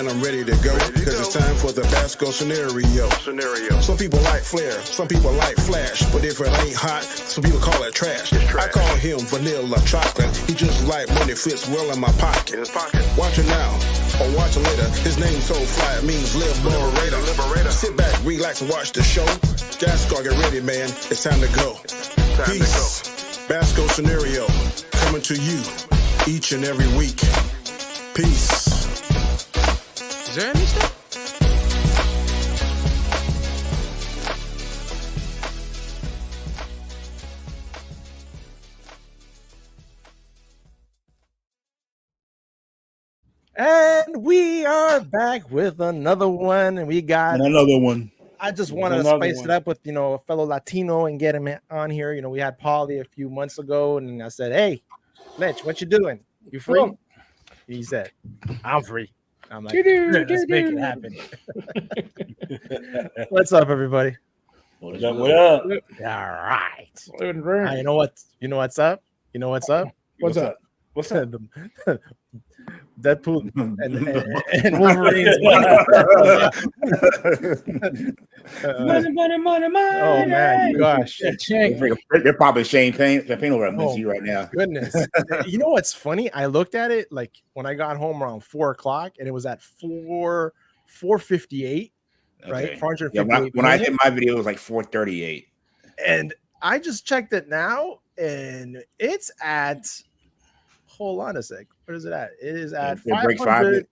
and I'm ready to go. Cause it's time for the Basco scenario. Some people like Flair, some people like Flash. But if it ain't hot, some people call it trash. I call him vanilla chocolate. He just like money fits well in my pocket. Watch it now, or watch it later. His name so fly, it means liberator. Sit back, relax, and watch the show. Gasco, get ready, man. It's time to go. Peace. Basco scenario coming to you each and every week. Peace. Is there any stuff? And we are back with another one, and we got another one. I just wanted to spice it up with a fellow Latino and get him on here. We had Paulie a few months ago, and I said, "Hey, Fletch, what you doing? You free?" Oh. He said, "I'm free." I'm like, "Let's make it happen." What's up, everybody? What up? What up? All right. You know what? You know what's up? You know what's up? What's up? What's up? Deadpool and Wolverine's money. Oh man, gosh. They're probably champagne over at right now. Goodness. You know what's funny? I looked at it like when I got home around 4:00 and it was at 4:58, right? 458. When I hit my video, it was like 4:38. And I just checked it now, and it's at hold on a sec. What is it at? It is at 500.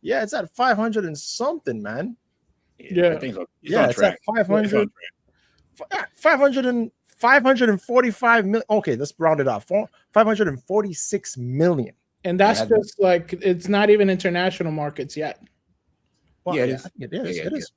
Yeah, it's at 500 and something, man. Yeah, I think so. It's at 500. 545 million. Okay, let's round it off. 546 million. And that's just like it's not even international markets yet. Well, it is. It is.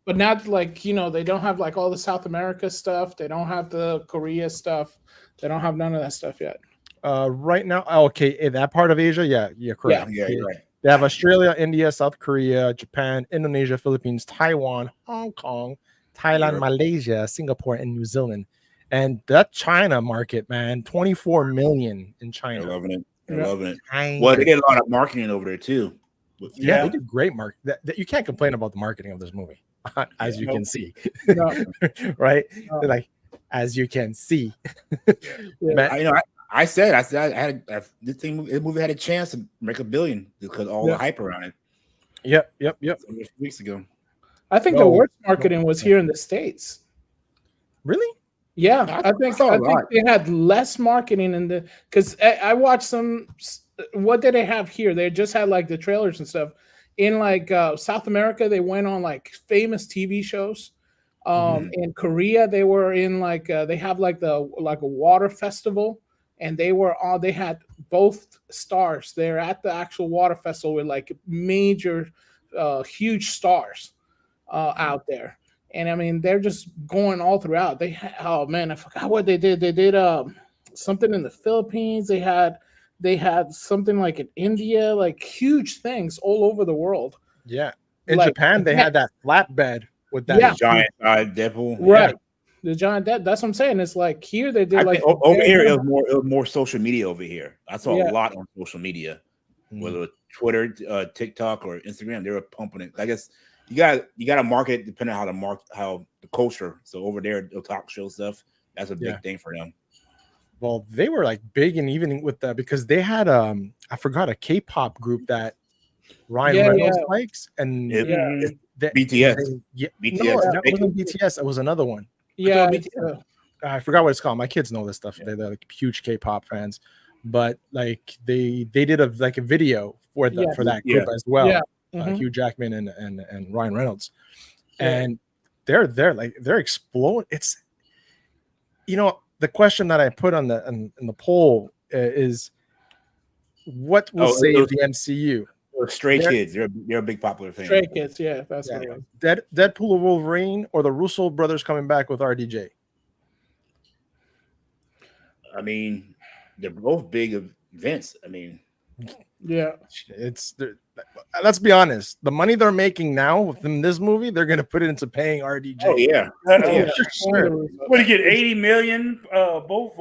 But not like they don't have like all the South America stuff. They don't have the Korea stuff. They don't have none of that stuff yet. Right now, okay, in that part of Asia, yeah, correct. Yeah, you're right. They have Australia, India, South Korea, Japan, Indonesia, Philippines, Taiwan, Hong Kong, Thailand, Malaysia, Singapore, and New Zealand. And that China market, man, 24 million in China. They're loving it. Well, they get a lot of marketing over there too. Yeah, they do great market. You can't complain about the marketing of this movie, as you can see. Right? Like, as you can see. I said this movie had a chance to make $1 billion because all the hype around it. Yep. Weeks ago. I think the worst marketing was here in the States. Really? Yeah, I think they had less marketing because I watched some. What did they have here? They just had like the trailers and stuff. In like South America, they went on like famous TV shows. In Korea, they were in like they have like a water festival. And they had both stars there at the actual water festival with like major, huge stars out there. And I mean, they're just going all throughout. Oh man, I forgot what they did. They did something in the Philippines. They had something like in India, like huge things all over the world. Yeah. In Japan, they had that flatbed with that giant Deadpool. Right. Yeah. The giant that's what I'm saying. It's like here they did like over here it was more social media over here. I saw a lot on social media, whether it was Twitter, TikTok, or Instagram. They were pumping it. I guess you got to market depending on how the culture. So over there, they'll talk show stuff. That's a big thing for them. Well, they were like big, and even with that because they had I forgot a K-pop group that Ryan Reynolds likes, and BTS. BTS. No, that wasn't BTS. It was another one. Yeah, I forgot what it's called. My kids know this stuff. They're like huge K-pop fans, but like they did a video for that group as well. Yeah. Hugh Jackman and Ryan Reynolds, and they're exploding. It's the question that I put on the poll is what will save the MCU? Stray Kids, they're a big popular fan. Stray Kids, yeah, that's what it was. Deadpool or Wolverine or the Russo brothers coming back with RDJ? I mean, they're both big events. I mean, yeah, let's be honest. The money they're making now within this movie, they're going to put it into paying RDJ. Oh yeah, sure. What do you get? 80 million, both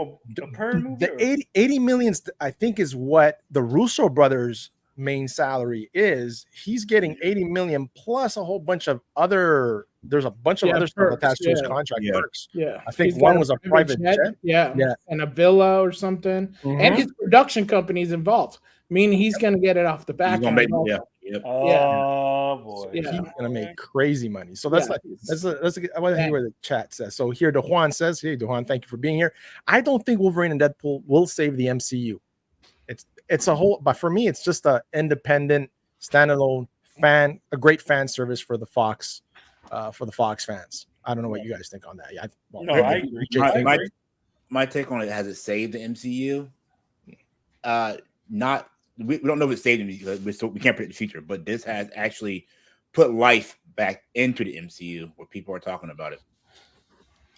per movie. The 80 million, I think, is what the Russo brothers main salary is, he's getting 80 million plus a whole bunch of other. There's a bunch of other stuff attached to his contract perks. Yeah, I think one was a private jet. Yeah, and a villa or something, and his production company's involved. Meaning he's going to get it off the back end. Oh boy, he's gonna make crazy money. So that's I want to hear what the chat says. So here, DeJuan says, "Hey, DeJuan, thank you for being here. I don't think Wolverine and Deadpool will save the MCU. It's a whole, but for me, it's just a independent, standalone a great fan service for the Fox fans. I don't know what you guys think on that. I agree. My take on it, has it saved the MCU? We don't know if it saved them because we can't predict the future, but this has actually put life back into the MCU where people are talking about it.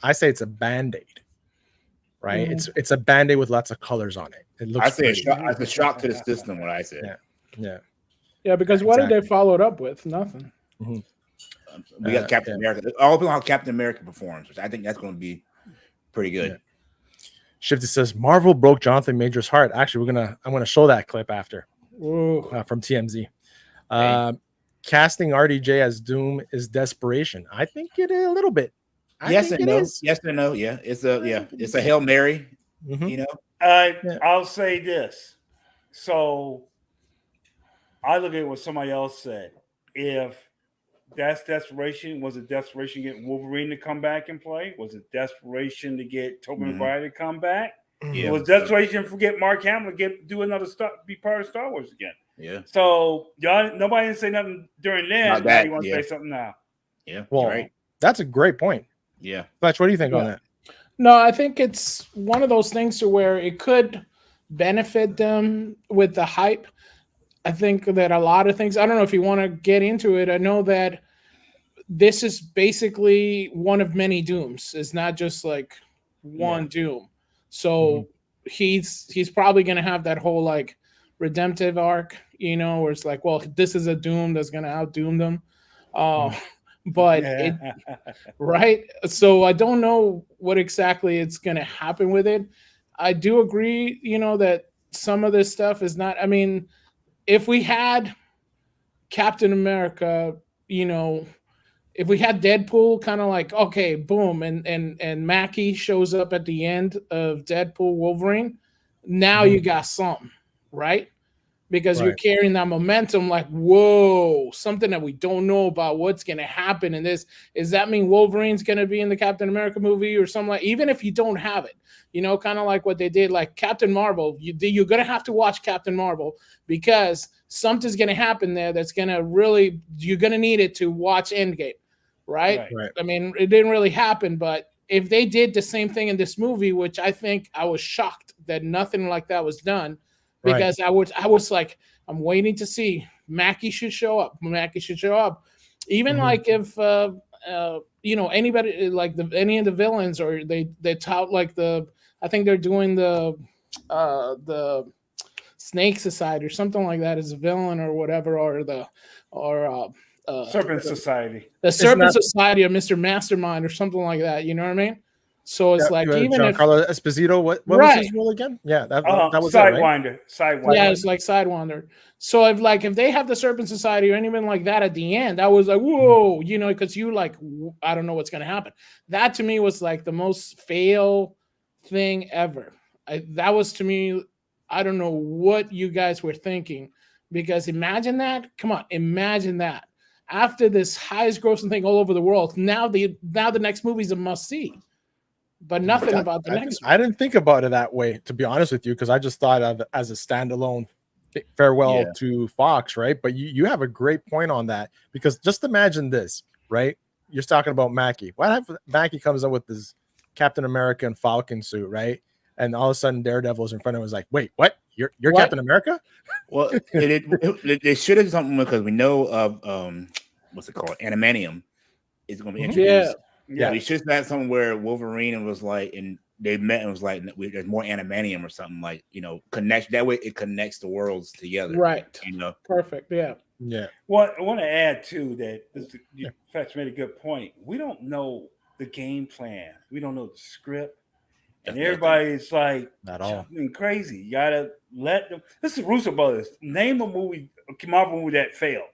I say it's a Band-Aid, right? It's a Band-Aid with lots of colors on it. It looks. It's a shock to the system. What I say. Yeah. Because what did they follow it up with? Nothing. We got Captain America. All about how Captain America performs, which I think that's going to be pretty good. Shifty says Marvel broke Jonathan Major's heart. Actually, I'm gonna show that clip after from TMZ. Casting RDJ as Doom is desperation. I think it is a little bit. Yes and no. Yeah, it's a Hail Mary. You know. I'll say this. So I look at what somebody else said. If that's desperation, was it desperation to get Wolverine to come back and play? Was it desperation to get Tobey Maguire to come back? Yeah. Was desperation to get Mark Hamill to do another be part of Star Wars again? Yeah. So nobody didn't say nothing during then. Now you want to say something now? Yeah. Well, that's a great point. Yeah. Fletch, what do you think on that? No, I think it's one of those things to where it could benefit them with the hype. I think that a lot of things, I don't know if you want to get into it. I know that this is basically one of many Dooms. It's not just like one Doom. So he's probably going to have that whole like redemptive arc, where it's like, well, this is a Doom that's going to out-Doom them. But right. So I don't know what exactly it's going to happen with it. I do agree, that some of this stuff is not, if we had Captain America, if we had Deadpool kind of like, okay, boom, and Mackie shows up at the end of Deadpool Wolverine, now you got something, right? Because you're carrying that momentum like, whoa, something that we don't know about what's going to happen in this. Does that mean Wolverine's going to be in the Captain America movie or something like, even if you don't have it, kind of like what they did, like Captain Marvel, you're going to have to watch Captain Marvel because something's going to happen there that's going to really, you're going to need it to watch Endgame, right? It didn't really happen, but if they did the same thing in this movie, which I think I was shocked that nothing like that was done, because I was like, I'm waiting to see Mackie should show up. Even like if anybody like any of the villains or they tout like I think they're doing the Snake Society or something like that as a villain or whatever, or Serpent Society. The Serpent Society or Mr. Mastermind or something like that. You know what I mean? So it's like even Giancarlo Esposito, what was his role again? Yeah, that was Sidewinder. Yeah, it's like Sidewinder. So if they have the Serpent Society or anything like that at the end, I was like, whoa, because you like, I don't know what's gonna happen. That to me was like the most fail thing ever. That was to me, I don't know what you guys were thinking, because imagine that. Come on, imagine that. After this highest grossing thing all over the world, now the next movie is a must see. But nothing about the next one. I didn't think about it that way, to be honest with you, because I just thought of it as a standalone farewell to Fox, right? But you have a great point on that, because just imagine this, right? You're talking about Mackie. What if Mackie comes up with this Captain America and Falcon suit, right? And all of a sudden Daredevil's in front of him, was like, wait, what? You're what? Captain America? Well, it should have something, because we know of what's it called? Animanium is going to be introduced. Yeah, we should have something where Wolverine was like, and they met and was like, there's more animanium or something, like, connect that way. It connects the worlds together, right? Perfect. Yeah. Well, I want to add too that Fetch made a good point. We don't know the game plan. We don't know the script. And everybody's like, not all crazy. You gotta let them. This is Russo Brothers. Name a movie, a Marvel movie that failed.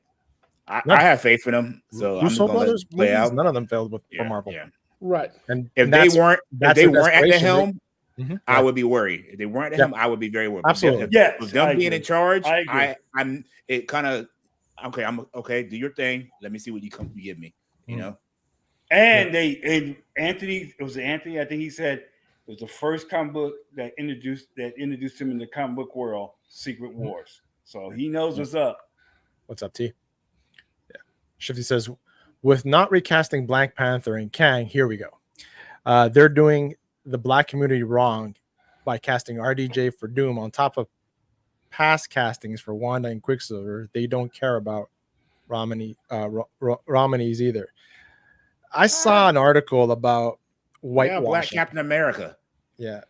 I have faith in them. So Russo I'm Brothers play movies, out. none of them failed for Marvel. Yeah. Right. And if they weren't at the helm, I would be worried. If they weren't at the helm, I would be very worried. Absolutely. Yes. Them being in charge, I'm it kind of okay. I'm okay. Do your thing. Let me see what you give me. You know. And Anthony, it was Anthony. I think he said it was the first comic book that introduced him in the comic book world, Secret Wars. So he knows what's up. What's up, T? Yeah. Shifty says, with not recasting Black Panther and Kang, here we go. They're doing the Black community wrong by casting RDJ for Doom on top of past castings for Wanda and Quicksilver. They don't care about Romanies either. I saw an article about whitewashing. Black Captain America. Yeah,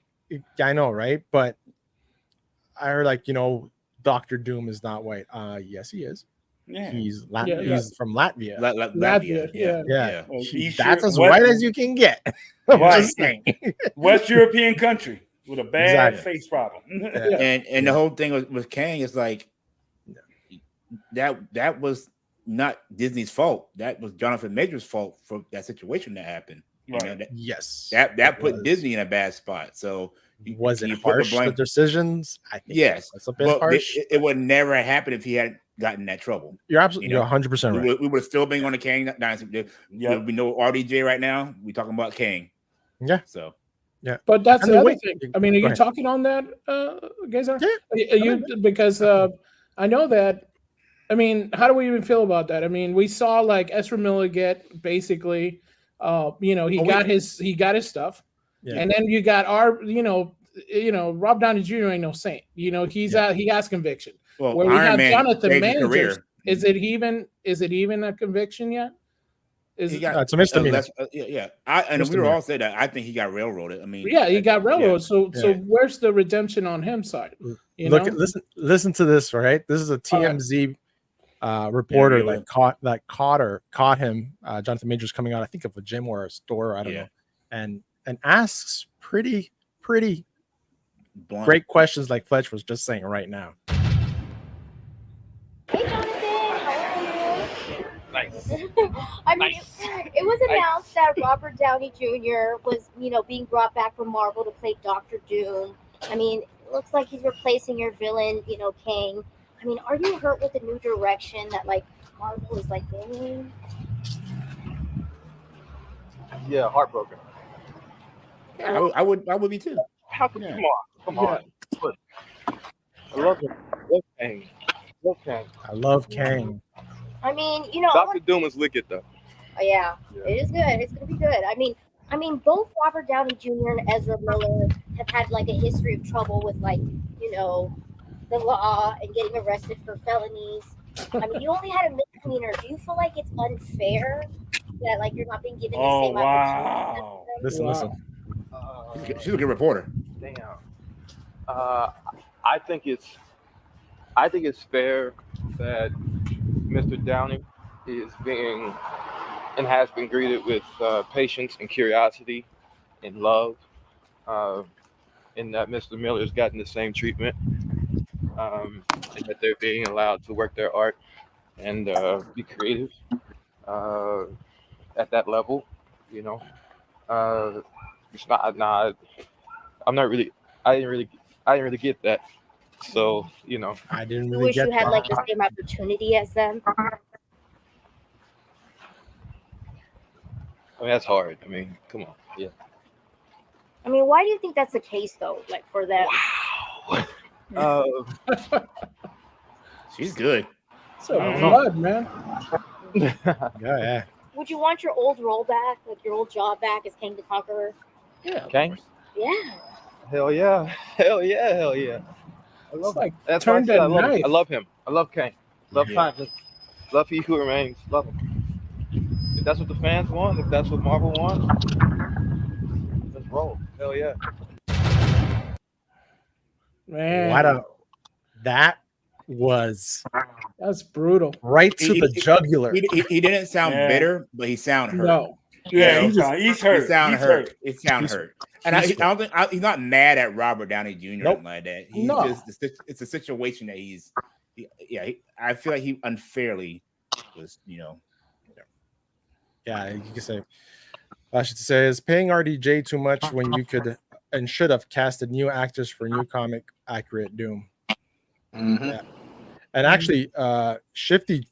I know, right? But I heard Dr. Doom is not white. Yes, he is. Yeah. He's from Latvia. Latvia. Yeah. Well, that's as white as you can get. I'm just saying. West European country with a bad face problem. And the whole thing with Kang is like that was not Disney's fault. That was Jonathan Major's fault for that situation that happened. Right. Yes. That put Disney in a bad spot. So was it harsh, the decisions? I think yes. It's a bit harsh. It would never have happened if he hadn't gotten that trouble. You're absolutely, you're 100% right. We would have still been on the Kang dynasty. There would be no RDJ right now. We're talking about Kang. Yeah. So yeah. But that's the other thing. I mean, are you talking on that, guys? Because I know that. I mean, how do we even feel about that? I mean, we saw like Ezra Miller get basically, he got his stuff, and then you got Rob Downey Jr. ain't no saint. He has conviction. Well, where we have Jonathan Majors, is it even a conviction yet? It's a misdemeanor. We were all saying that. I think he got railroaded. I mean, he got railroaded. So where's the redemption on him side? Listen to this, right? This is a TMZ reporter that caught him. Jonathan Majors coming out, I think, of a gym or a store, I don't know, and asks pretty blunt, great questions like Fletch was just saying right now. Hey, Jonathan, how are you? Nice. I mean, it was announced that Robert Downey Jr. was, being brought back from Marvel to play Dr. Doom. I mean, it looks like he's replacing your villain, Kang. I mean, are you hurt with the new direction that Marvel is going? Yeah, heartbroken. I would be too. Come on. I love him. I love Kang. I mean, Dr. Doom is wicked though. Oh, yeah, it is good. It's gonna be good. I mean, both Robert Downey Jr. and Ezra Miller have had a history of trouble with the law and getting arrested for felonies. I mean, you only had a misdemeanor. Do you feel like it's unfair that you're not being given the same opportunity? Listen. She's a good reporter. Damn. I think it's fair that Mr. Downey is being and has been greeted with patience and curiosity and love, and that Mr. Miller has gotten the same treatment, and that they're being allowed to work their art and be creative at that level. It's not. I didn't really get that. So I didn't You really wish get you had that. the same opportunity as them. I mean, that's hard. I mean, come on. Yeah. I mean, why do you think that's the case though? For them. Wow. She's good. So blood, man. Yeah. Would you want your old role back, your old job back as King the Conqueror? Yeah. Kang? Yeah. Hell yeah. I love that's turned why I said knife. I love him. I love Kang. Love time. Love he who remains. Love him. If that's what the fans want, if that's what Marvel wants, let's roll. Hell yeah. Man. That's brutal. Right to the jugular. He didn't sound bitter, but he sounded hurt. No. Yeah, he's hurt. It sounds hurt. And I don't think he's not mad at Robert Downey Jr. Nope. Like that. He's just it's a situation that I feel like he unfairly was, Yeah, you can say. I should say is paying RDJ too much when you could and should have casted new actors for new comic accurate Doom. Mm-hmm. Yeah. And actually, Shifty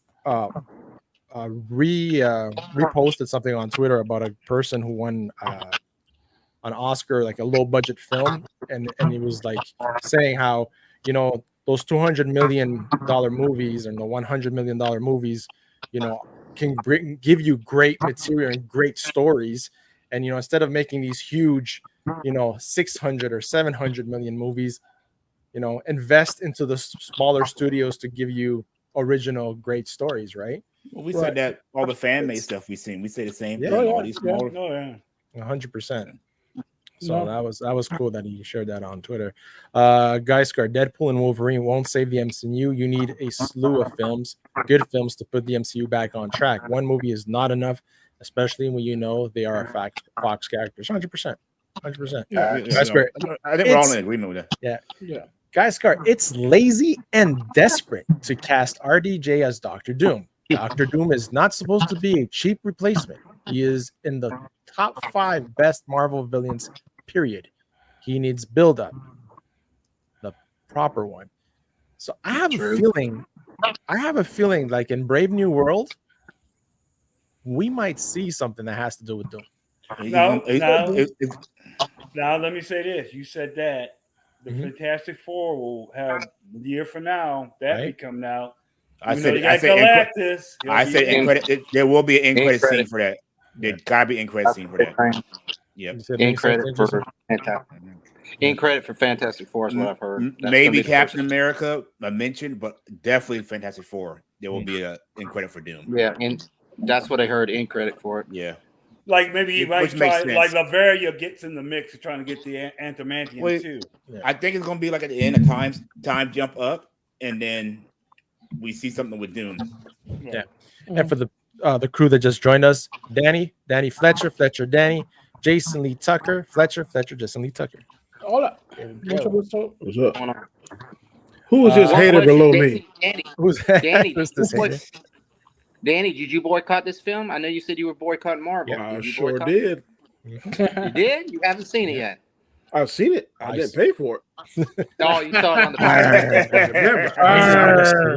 reposted something on Twitter about a person who won an Oscar, like a low budget film, and he was like saying how those $200 million movies and the $100 million movies, can give you great material and great stories, and instead of making these huge 600 or 700 million movies, invest into the smaller studios to give you original great stories, right? Well, we said that all the fan made stuff we've seen. We say the same thing. Yeah, all these smaller, 100%. So that was cool that he shared that on Twitter. Geiscar, Deadpool and Wolverine won't save the MCU. You need a slew of films, good films, to put the MCU back on track. One movie is not enough, especially when they are Fox characters. 100%. 100%. Geiscar, I think we're all in agreement with that. Yeah. Geiscar, it's lazy and desperate to cast RDJ as Dr. Doom. Dr. Doom is not supposed to be a cheap replacement. He is in the top 5 best Marvel villains, period. He needs build-up, the proper one. So I have a feeling like in Brave New World, we might see something that has to do with Doom. Now, let me say this. You said that the Fantastic Four will have a year from now that be coming out. I said there will be an end credit scene for that. There gotta be end credit scene for that. Yep. End credit for Fantastic. End credit for Fantastic Four is what I've heard. Maybe Captain America I mentioned, but definitely Fantastic Four. There will be an end credit for Doom. Yeah, and that's what I heard. End credit for it. Yeah. Like maybe he might try, like Latveria gets in the mix of trying to get the Antimantium too. Yeah. I think it's gonna be like at the end of time jump up, and then we see something with Doom. Yeah. And for the crew that just joined us, Danny Fletcher, Danny, Jason Lee Tucker, Fletcher, Jason Lee Tucker. Hola. What's up? Who is this hater below me? Who's Danny, did you boycott this film? I know you said you were boycotting Marvel. I sure did. You did? You haven't seen it yet? I've seen it. I didn't pay for it. Oh, you saw it on the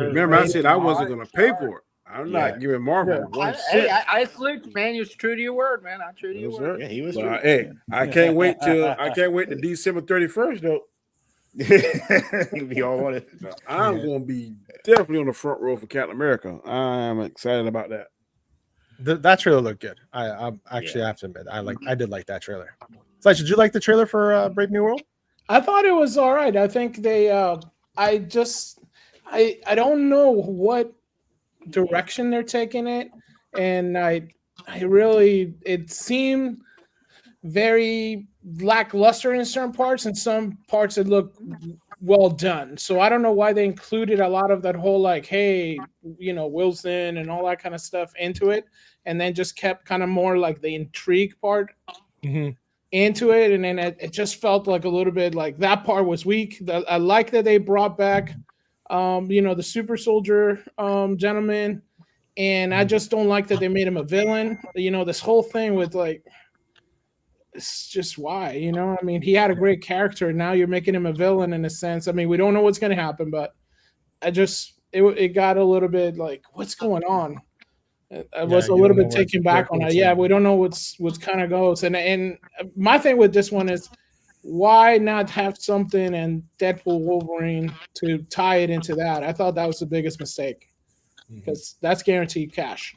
Remember, I said I wasn't going to pay for it. I'm not giving Marvel one cent. I salute you, man. You're true to your word, man. I'm true to your word. Yeah, he was. Hey, I can't wait to December 31st though. We all want it. I'm going to be definitely on the front row for Captain America. I'm excited about that. That trailer looked good. I actually have to admit, I did like that trailer. So, did you like the trailer for Brave New World? I thought it was all right. I think they. I don't know what direction they're taking it, and it seemed very lackluster in certain parts, and some parts it looked well done. So I don't know why they included a lot of that whole Wilson and all that kind of stuff into it, and then just kept kind of more like the intrigue part into it, and then it just felt like a little bit like that part was weak. I like that they brought back the super soldier gentleman, and I just don't like that they made him a villain. This whole thing with it's just why, I mean, he had a great character, and now you're making him a villain in a sense. I mean, we don't know what's going to happen, but it got a little bit like, what's going on? I was a little bit taken back on it. Yeah, we don't know what's kind of goes. And my thing with this one is, why not have something in Deadpool Wolverine to tie it into that? I thought that was the biggest mistake, because that's guaranteed cash.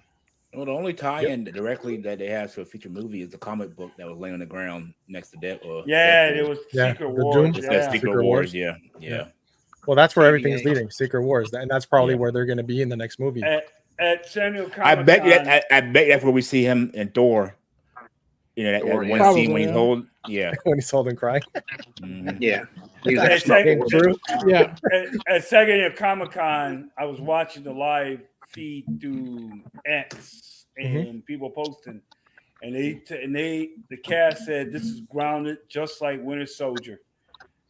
Well, the only tie-in directly that they have to a feature movie is the comic book that was laying on the ground next to Deadpool. It was Secret Wars. Secret Wars. Yeah. Well, that's where everything's leading, Secret Wars, and that's probably where they're going to be in the next movie. At Samuel I bet that's where we see him in Thor. That one scene when he's holding, when he's holding crying. Yeah. At San Diego Comic-Con, I was watching the live feed through X and people posting, and the cast said this is grounded just like Winter Soldier.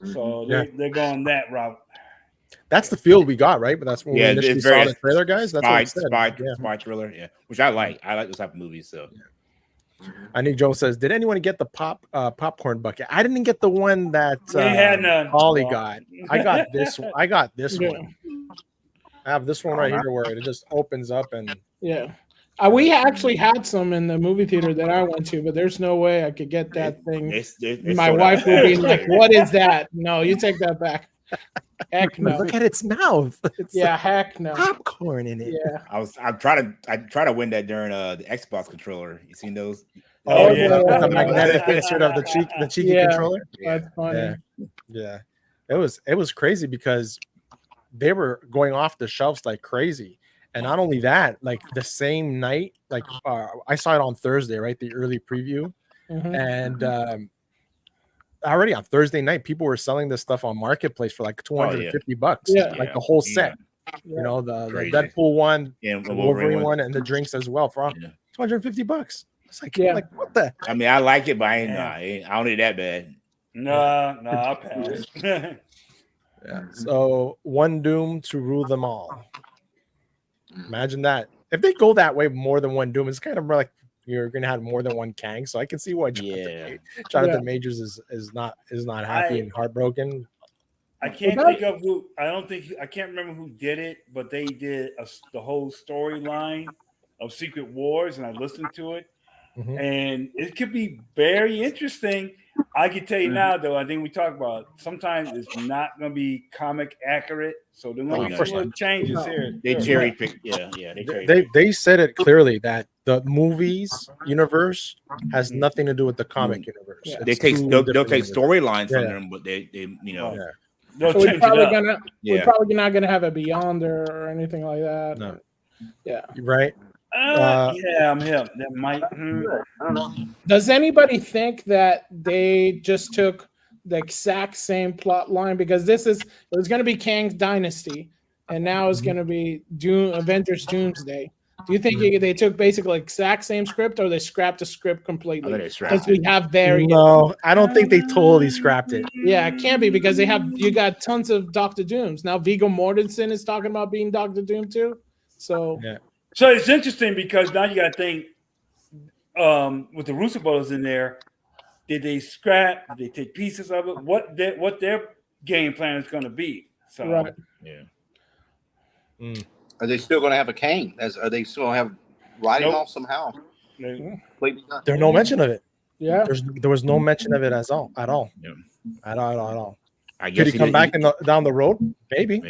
So they're going that route. That's the feel we got, right? But that's when we initially saw the trailer, guys. That's what it said. Spy thriller, which I like. I like those type of movies. So, I think Joe says, "Did anyone get the popcorn bucket? I didn't get the one that they had none. Ollie got. I got this. I got this one. I have this one right here where it just opens up and we actually had some in the movie theater that I went to, but there's no way I could get that thing. My wife would be like, "What is that? No, you take that back." Heck no! Look at its mouth. It's heck no. Popcorn in it. Yeah. I try to win that during the Xbox controller. You seen those? The magnetic insert of the cheeky controller. That's funny. Yeah. It was crazy because they were going off the shelves like crazy. And not only that, like the same night, like I saw it on Thursday, right? The early preview. And already on Thursday night, people were selling this stuff on Marketplace for like $250. Like the whole set. You know, the Deadpool one, the Wolverine one, and the drinks as well for $250. It's like, like what the? I mean, I like it, but I don't need that bad. No, I'll pass. So one Doom to rule them all. Imagine that. If they go that way, more than one Doom, it's kind of like you're gonna have more than one Kang. So I can see why Jonathan Majors is not happy and heartbroken. I can't think of who. I can't remember who did it, but they did the whole storyline of Secret Wars, and I listened to it, and it could be very interesting. I can tell you now, though. I think we talked about sometimes it's not going to be comic accurate, so there will be some little changes here. They cherry pick, They said it clearly that the movies universe has nothing to do with the comic universe. They'll take storylines from them, but they So we're probably not gonna have a Beyonder or anything like that. No. Yeah. Right. I'm him. That might. I don't know. Does anybody think that they just took the exact same plot line? Because it was going to be Kang's Dynasty, and now it's going to be Avengers Doomsday. Do you think they took basically exact same script, or they scrapped the script completely? Because we have variants. No, I don't think they totally scrapped it. Yeah, it can't be because you got tons of Doctor Dooms. Now Viggo Mortensen is talking about being Doctor Doom too. So So it's interesting because now you got to think with the Russo brothers in there, did they scrap? Did they take pieces of it? What their game plan is going to be? So Are they still going to have a Kang? Are they still going to have riding off somehow? There's no mention of it. Yeah, there was no mention of it at all. At all. I guess Could he come back down the road? Maybe.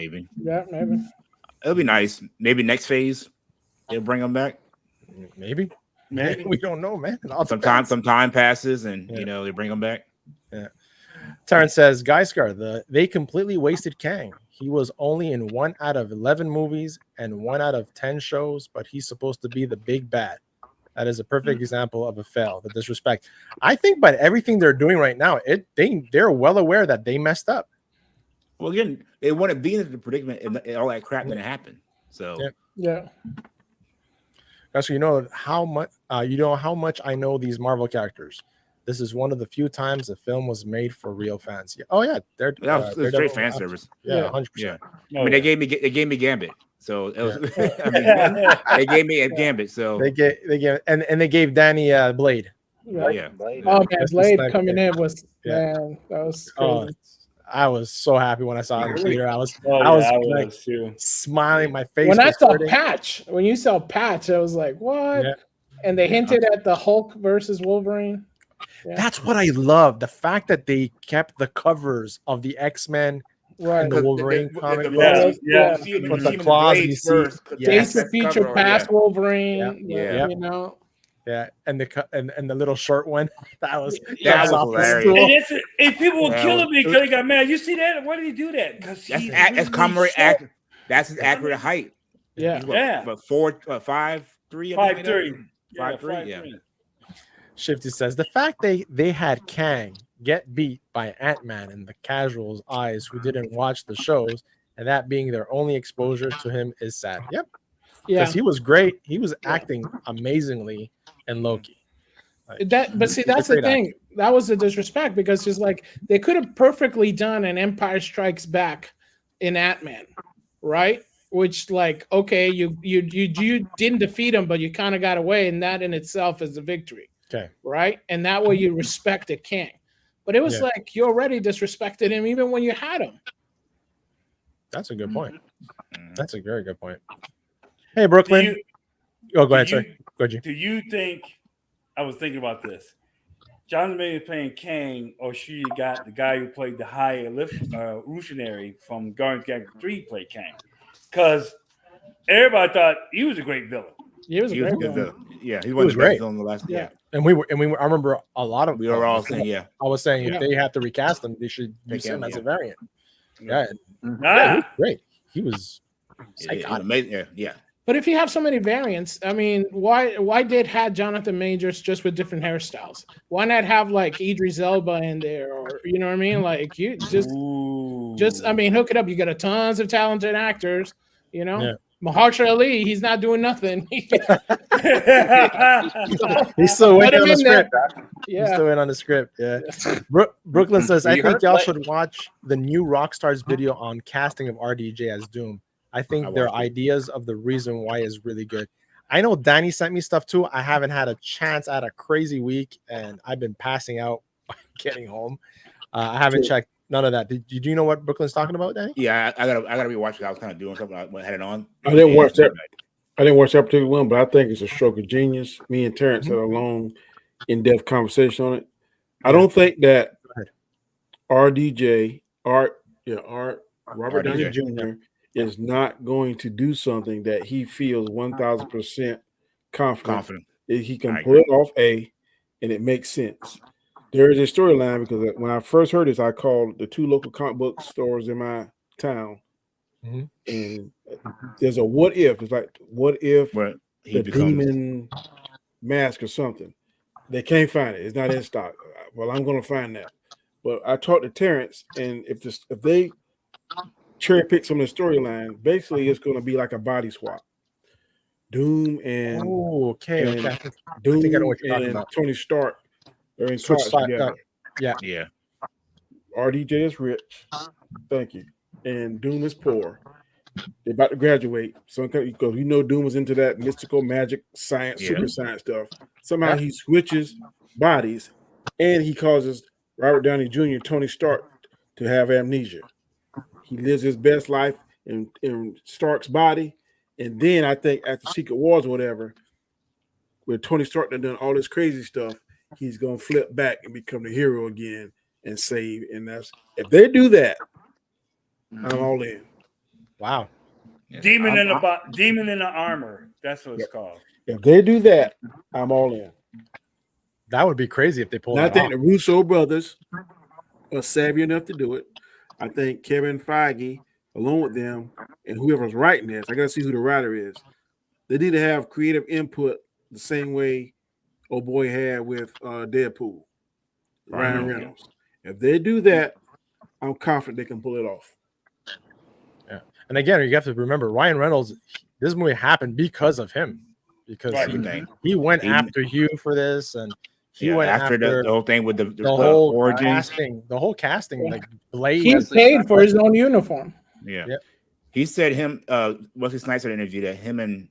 Yeah, maybe. It'll be nice. Maybe next phase. They'll bring them back. Maybe. We don't know, man. Some time passes, and they bring them back. Yeah. Terrence says, Geisgar, they completely wasted Kang. He was only in 1 out of 11 movies and 1 out of 10 shows, but he's supposed to be the big bad. That is a perfect example of a fail, the disrespect. I think by everything they're doing right now, they're well aware that they messed up. Well, again, they want to be in the predicament and all that crap didn't happen. So So you know how much I know these Marvel characters. This is one of the few times a film was made for real fans. They're straight fan service. 100%. I mean, they gave me Gambit, so it was, they gave me a Gambit. So they gave Danny Blade. Blade. Oh man, Blade coming in was man, that was crazy. I was so happy when I saw it in the theater. I was smiling. My face. When I saw Patch, when you saw Patch, I was like, "What?" Yeah. And they hinted at the Hulk versus Wolverine. Yeah. That's what I love. The fact that they kept the covers of the X-Men and the Wolverine comic. With the claws. Days of Future Past Wolverine. You know. Yeah, and the little short one that was hilarious. And people were killing me because they got mad. You see that? Why did he do that? Because that's common accurate. That's his accurate height. Yeah, but 5'3". 5'3". 5'3". Yeah. Shifty says the fact they had Kang get beat by Ant-Man in the casual's eyes who didn't watch the shows, and that being their only exposure to him is sad. Yep. Because he was great. He was acting amazingly in Loki. But see, that's the thing. That was the disrespect because it's like they could have perfectly done an Empire Strikes Back in Ant-Man, right? Which, like, okay, you didn't defeat him, but you kind of got away, and that in itself is a victory. Okay. Right? And that way you respected King. But it was like you already disrespected him even when you had him. That's a good point. That's a very good point. Hey, Brooklyn. Go ahead, sir. Go ahead, do you think, I was thinking about this, John May is playing Kang, or she got the guy who played the High Evolutionary from Guardians of the Galaxy 3 play Kang? Because everybody thought he was a great villain. He was a great villain. Yeah, he was great on the last. Yeah. And we were. I remember a lot of. We were all saying, yeah. I was saying if they have to recast him, they should use him as a variant. Yeah. He was great. He was amazing. Yeah. But if you have so many variants, I mean, why did have Jonathan Majors just with different hairstyles? Why not have like Idris Elba in there, or you know what I mean? Like you just I mean, hook it up. You got a tons of talented actors, you know. Yeah. Mahershala Ali, he's not doing nothing. He's still waiting on the script. Yeah. He's still waiting on the script. Yeah. Brooklyn says, I think y'all should watch the new Rockstar's video on casting of RDJ as Doom. I think their ideas of the reason why is really good. I know Danny sent me stuff too. I haven't had a chance. I had a crazy week and I've been passing out getting home. I haven't checked none of that. Do you know what Brooklyn's talking about, Danny? Yeah, I gotta rewatch it. I was kind of doing something. I had it on. I didn't watch that. I didn't watch that particular one, but I think it's a stroke of genius. Me and Terrence had a long, in-depth conversation on it. I don't think that RDJ, Robert Downey Jr. is not going to do something that he feels 1,000% confident. He can pull it off, and it makes sense. There is a storyline because when I first heard this, I called the 2 local comic book stores in my town, and there's a what if. It's like, what if the demon mask or something? They can't find it. It's not in stock. Well, I'm going to find that. But I talked to Terrence, and if they cherry pick some of the storyline, basically it's going to be like a body swap. Doom and Doom I think I know what you're talking about. Tony Stark. They're in together. Yeah. RDJ is rich. Thank you. And Doom is poor. They're about to graduate. So because Doom was into that mystical magic science, super science stuff. Somehow he switches bodies and he causes Robert Downey Jr., Tony Stark, to have amnesia. He lives his best life in Stark's body. And then I think after Secret Wars or whatever, where Tony Stark done all this crazy stuff, he's gonna flip back and become the hero again and save. And that's if they do that, I'm all in. Wow. Demon in the armor. That's what it's called. If they do that, I'm all in. That would be crazy if they pull that off. I think the Russo brothers are savvy enough to do it. I think Kevin Feige, along with them, and whoever's writing this, I gotta see who the writer is. They need to have creative input the same way old boy had with Deadpool, Ryan Reynolds. If they do that, I'm confident they can pull it off. Yeah, and again, you have to remember Ryan Reynolds. This movie happened because of him, because he went after Hugh for this, and he went after the whole thing with the whole origins. The whole casting, like Blade. He paid for his own uniform. Yeah. He said Wesley Snipes said in an interview that him and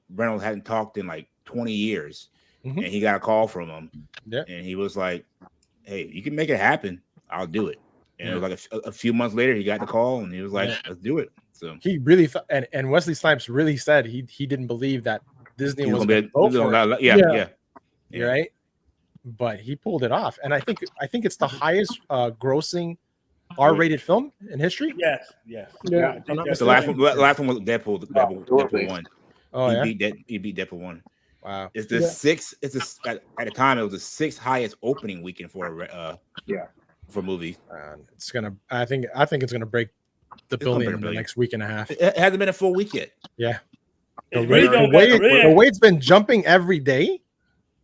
Reynolds hadn't talked in like 20 years. And he got a call from him. Yeah. And he was like, hey, you can make it happen. I'll do it. And it was like a few months later, he got the call and he was like, let's do it. So he really thought, and Wesley Snipes really said he didn't believe that Disney was going to go for it. Yeah. Right. But he pulled it off. And I think it's the highest grossing R-rated film in history. Yes. Yeah. The last one was Deadpool 1. Oh, he beat Deadpool 1. Wow. It's the sixth. At the time it was the 6th highest opening weekend for movies. It's gonna. I think it's gonna break the billion in the next week and a half. It hasn't been a full week yet. Yeah. The way it's been jumping every day,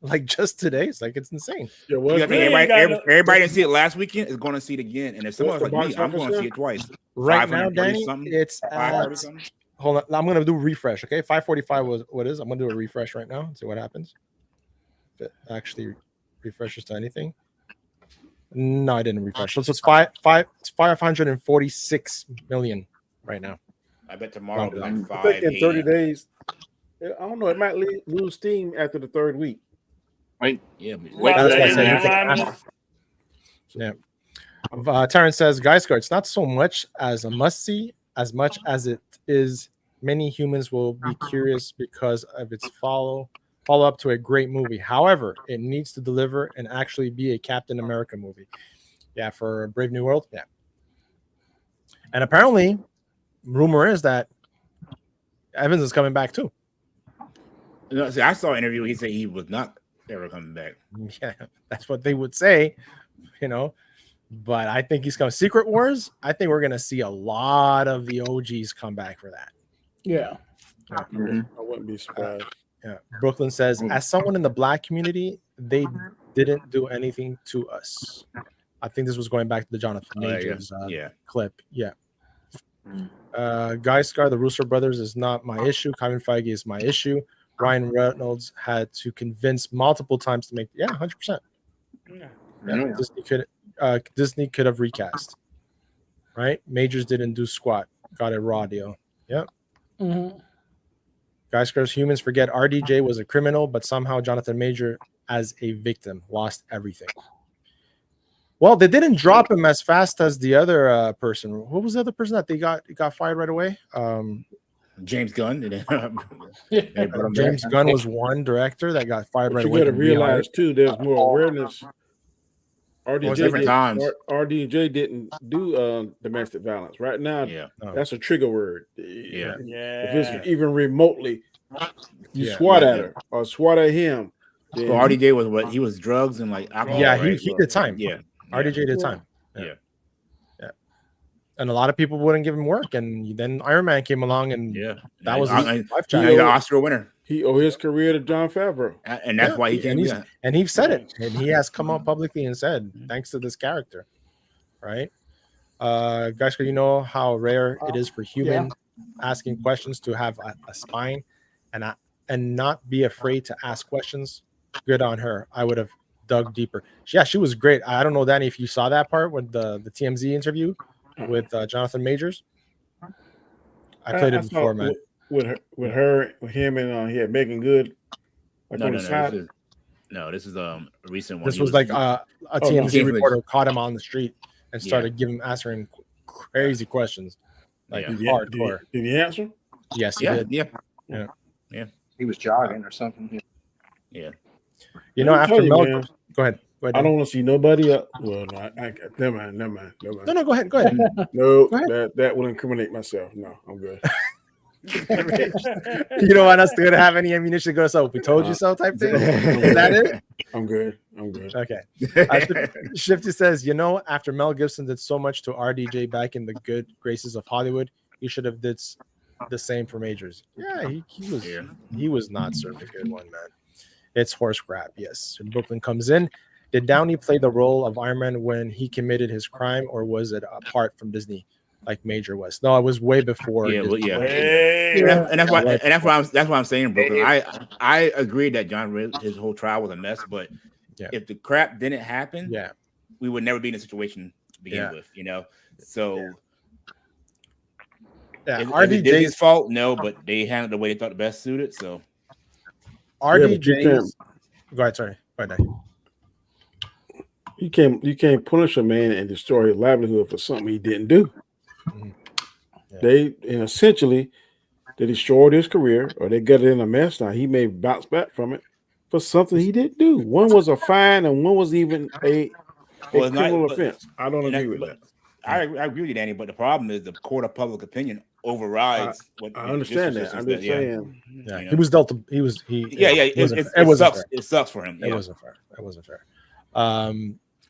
like just today, it's like it's insane. Everybody didn't see it last weekend is going to see it again, and if someone's like me, I'm going to see it twice. Right now, Danny, it's at. Hold on, I'm gonna do a refresh. Okay, 545 was what is? I'm gonna do a refresh right now and see what happens. If it actually refreshes to anything. No, I didn't refresh. So it's 546 million right now. I bet tomorrow will be like I think in 30 days. I don't know. It might lose steam after the third week. Right? Yeah. That's why I said yeah. Terrence says, Geisgar, it's not so much as a must-see as much as it is many humans will be curious because of its follow-up to a great movie. However, it needs to deliver and actually be a Captain America movie. Yeah, for Brave New World. Yeah. And apparently, rumor is that Evans is coming back too. No, see, I saw an interview. He said he was not ever coming back. Yeah, that's what they would say, But I think he's coming. Secret Wars. I think we're gonna see a lot of the OGs come back for that. Yeah. I wouldn't be surprised. Yeah. Brooklyn says, as someone in the Black community, they didn't do anything to us. I think this was going back to the Jonathan Majors clip. Yeah. Geisgar, the Russo brothers is not my issue. Kevin Feige is my issue. Ryan Reynolds had to convince multiple times to make 100%. Disney could have recast. Right? Majors didn't do squat. Got a raw deal. Yep. Geisgar's humans forget RDJ was a criminal, but somehow Jonathan Major as a victim lost everything. Well, they didn't drop him as fast as the other person. What was the other person that they got fired right away? James Gunn. James Gunn was one director that got fired right away. You got to realize too, there's more awareness. RDJ didn't do domestic violence. Right now, that's a trigger word. Yeah. If it's even remotely, you swat at her or swat at him. So RDJ was what? He was drugs and like alcohol. Yeah, right? he did time. Yeah. RDJ did time. Yeah. And a lot of people wouldn't give him work, and then Iron Man came along, and that was his life job. He got Oscar winner. He owed his career to John Favreau, and that's why he came. And he said it, and he has come out publicly and said, thanks to this character, right? Guys, you know how rare it is for human asking questions to have a spine, and not be afraid to ask questions. Good on her. I would have dug deeper. Yeah, she was great. I don't know, Danny, if you saw that part with the TMZ interview with Jonathan Majors. I played it before, man. With him, and he had Megan Good. This is a recent one. This was like a TMZ reporter caught him on the street and started answering crazy questions, like hardcore. Did he answer? Yes, he did. Yeah. He was jogging or something. Yeah. After Mel, go ahead. I don't want to see nobody else. Well, no, never mind. No, go ahead. No, that will incriminate myself. No, I'm good. You don't want us to have any ammunition to go, so we told you so type thing? Is that it? I'm good. Okay. Shifty says, after Mel Gibson did so much to RDJ back in the good graces of Hollywood, he should have did the same for Majors. Yeah, he was not served a good one, man. It's horse crap, yes. And Brooklyn comes in. Did Downey play the role of Iron Man when he committed his crime, or was it apart from Disney, like Major was? No, it was way before. And that's why I'm saying, Brooklyn. I agree that his whole trial was a mess, but if the crap didn't happen, we would never be in a situation to begin with. So. Is it Disney's fault? No, but they handled the way they thought the best suited. So RDJ. Go ahead. Sorry. Go ahead. You can't punish a man and destroy his livelihood for something he didn't do. They essentially they destroyed his career, or they got it in a mess. Now he may bounce back from it for something he didn't do. One was a fine, and one was even a criminal offense. I don't agree with that. I agree with you, Danny, but the problem is the court of public opinion overrides what I understand that. I'm just saying. He was dealt. It sucks for him. It wasn't fair.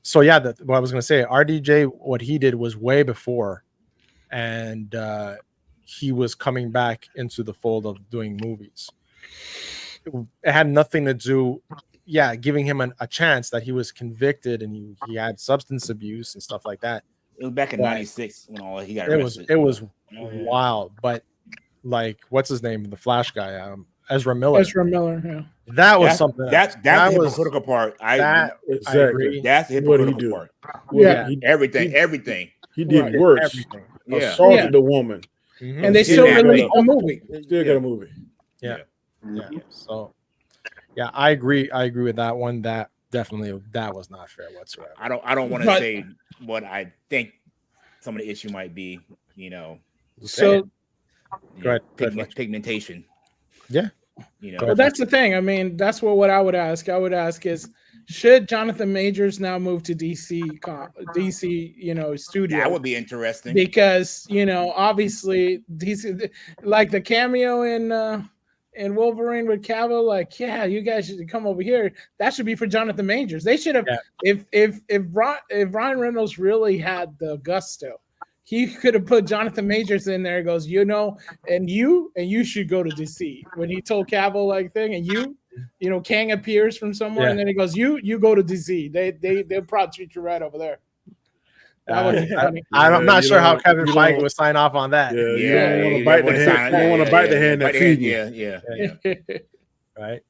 So what I was going to say, RDJ, what he did was way before, and he was coming back into the fold of doing movies. It had nothing to do, giving him a chance that he was convicted and he had substance abuse and stuff like that. It was back in '96 when he got arrested. It was wild, but like, what's his name? The Flash guy, Ezra Miller. Ezra Miller, yeah. That was something. That's the hypocritical part. I agree. That's the hypocritical part. Yeah, everything. He did worse. Assaulted the woman, and they still released a movie. Still got a movie. Yeah. So, yeah, I agree. I agree with that one. That was not fair whatsoever. I don't want to say what I think some of the issue might be. So, go ahead. Pigmentation. Yeah. Well, that's the thing. I mean, that's what I would ask. I would ask is, should Jonathan Majors now move to DC, studio? That would be interesting because obviously DC, like the cameo in Wolverine with Cavill, like, yeah, you guys should come over here. That should be for Jonathan Majors. They should have, if Ryan Reynolds really had the gusto, he could have put Jonathan Majors in there. Goes, and you should go to DC. When he told Cavill like thing, and Kang appears from somewhere, and then he goes, you go to DC. They'll probably treat you right over there. That would be funny. I'm not sure how Kevin Feige would sign off on that. You don't want to bite the hand that feeds you. Right.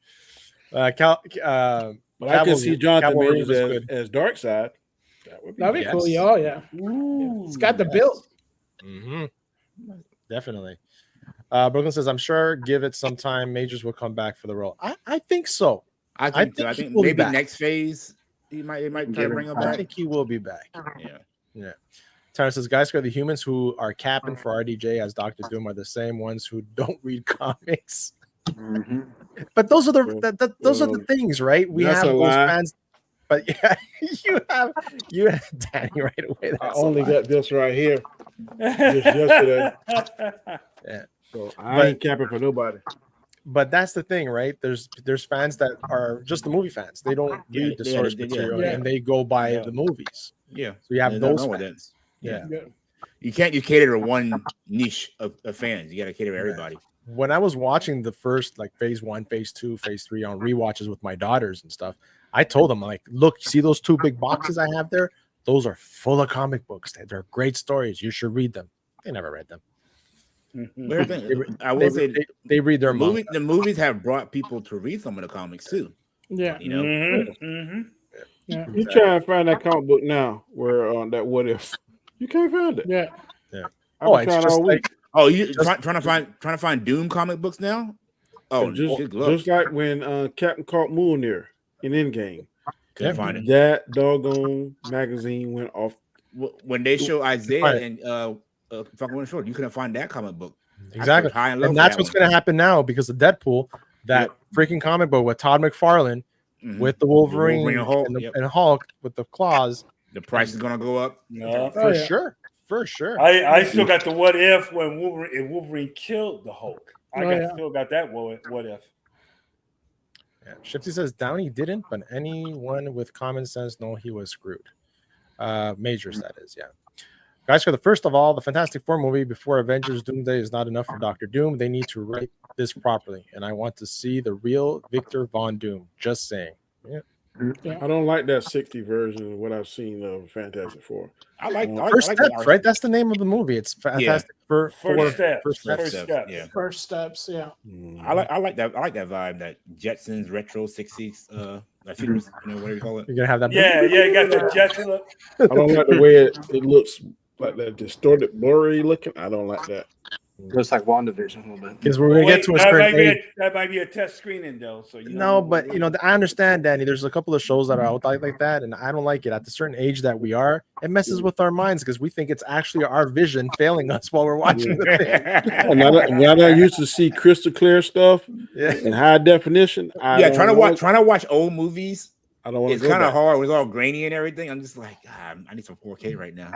But I can see Jonathan Majors as Darkseid. That'd be cool. Oh yeah. It's got the build. Mm-hmm. Definitely. Brooklyn says, I'm sure give it some time, Majors will come back for the role. I think so. I think maybe next phase he might try to bring him back. I think he will be back. Yeah. Terrence says, guys, the humans who are capping for RDJ as Dr. Doom are the same ones who don't read comics. Mm-hmm. But those are the things, right? We have those fans. But yeah, you have Danny right away. I only got this right here just yesterday. Yeah. So I ain't capping for nobody. But that's the thing, right? There's fans that are just the movie fans. They don't read the source material and they go by the movies. Yeah. So you have those fans. Yeah. You can't cater to one niche of fans. You got to cater to everybody. When I was watching the first phase 1, phase 2, phase 3 on rewatches with my daughters and stuff, I told them, look, see those 2 big boxes I have there? Those are full of comic books. They're great stories. You should read them. They never read them. I will say they read their movies. The movies have brought people to read some of the comics too. Yeah. Yeah. You try and find that comic book now where on that What If. You can't find it. Yeah. You trying to find Doom comic books now? Oh, just like when Captain caught Mjolnir in Endgame. Couldn't find it. That doggone magazine went off. When they show Isaiah and fucking Winter Soldier, you couldn't find that comic book. Exactly. And that's what's going to happen now because of Deadpool. That freaking comic book with Todd McFarlane with the Wolverine and Hulk with the claws. The price is going to go up. For sure. I still got the What If when Wolverine killed the Hulk. Still got that What If. Yeah. Shifty says Downey didn't, but anyone with common sense know he was screwed. Majors, that is, yeah. Guys, first of all, the Fantastic Four movie before Avengers Doomsday is not enough for Dr. Doom. They need to write this properly, and I want to see the real Victor Von Doom. Just saying. Yeah. I don't like that 60 version of what I've seen of Fantastic Four. I like First Steps, right? That's the name of the movie. It's Fantastic Four. First Steps. First Steps. Yeah. I like that. I like that vibe. That Jetsons retro 60s. I think whatever you call it. You're gonna have that. Yeah. You got the Jetsons look. I don't like the way it looks like that distorted, blurry looking. I don't like that. Looks like WandaVision a little bit. Because we're gonna get to a certain age. That might be a test screening though. So but I understand, Danny. There's a couple of shows that are out like that, and I don't like it. At the certain age that we are, it messes with our minds because we think it's actually our vision failing us while we're watching the thing. When I used to see crystal clear stuff in high definition. Trying to watch old movies. I don't want. It's kind of hard. It's all grainy and everything. I'm just like, I need some 4K right now.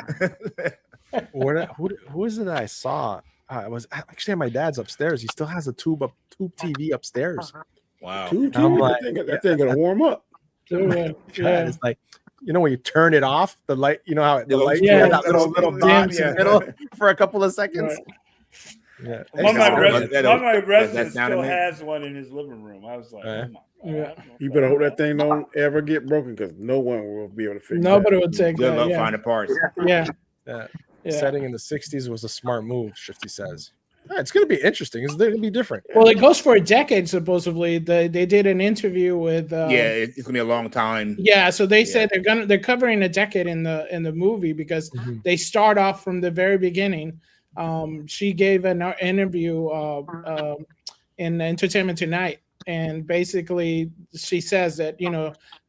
Who is it that I saw? I was actually at my dad's upstairs. He still has a tube TV upstairs. Wow. That thing gonna warm up. It's like, when you turn it off, the light, how the light that little dot in the middle for a couple of seconds. Yeah. One of my residents still has one in his living room. I was like, oh my God. You better hope that thing don't ever get broken because no one will be able to fix it. Nobody would take Good luck finding parts. Yeah. Setting in the 60s was a smart move, Shifty says. It's going to be interesting. It's going to be different. Well, it goes for a decade, supposedly. They did an interview with. It's going to be a long time. Yeah, so they said they're covering a decade in the movie because they start off from the very beginning. She gave an interview in Entertainment Tonight, and basically she says that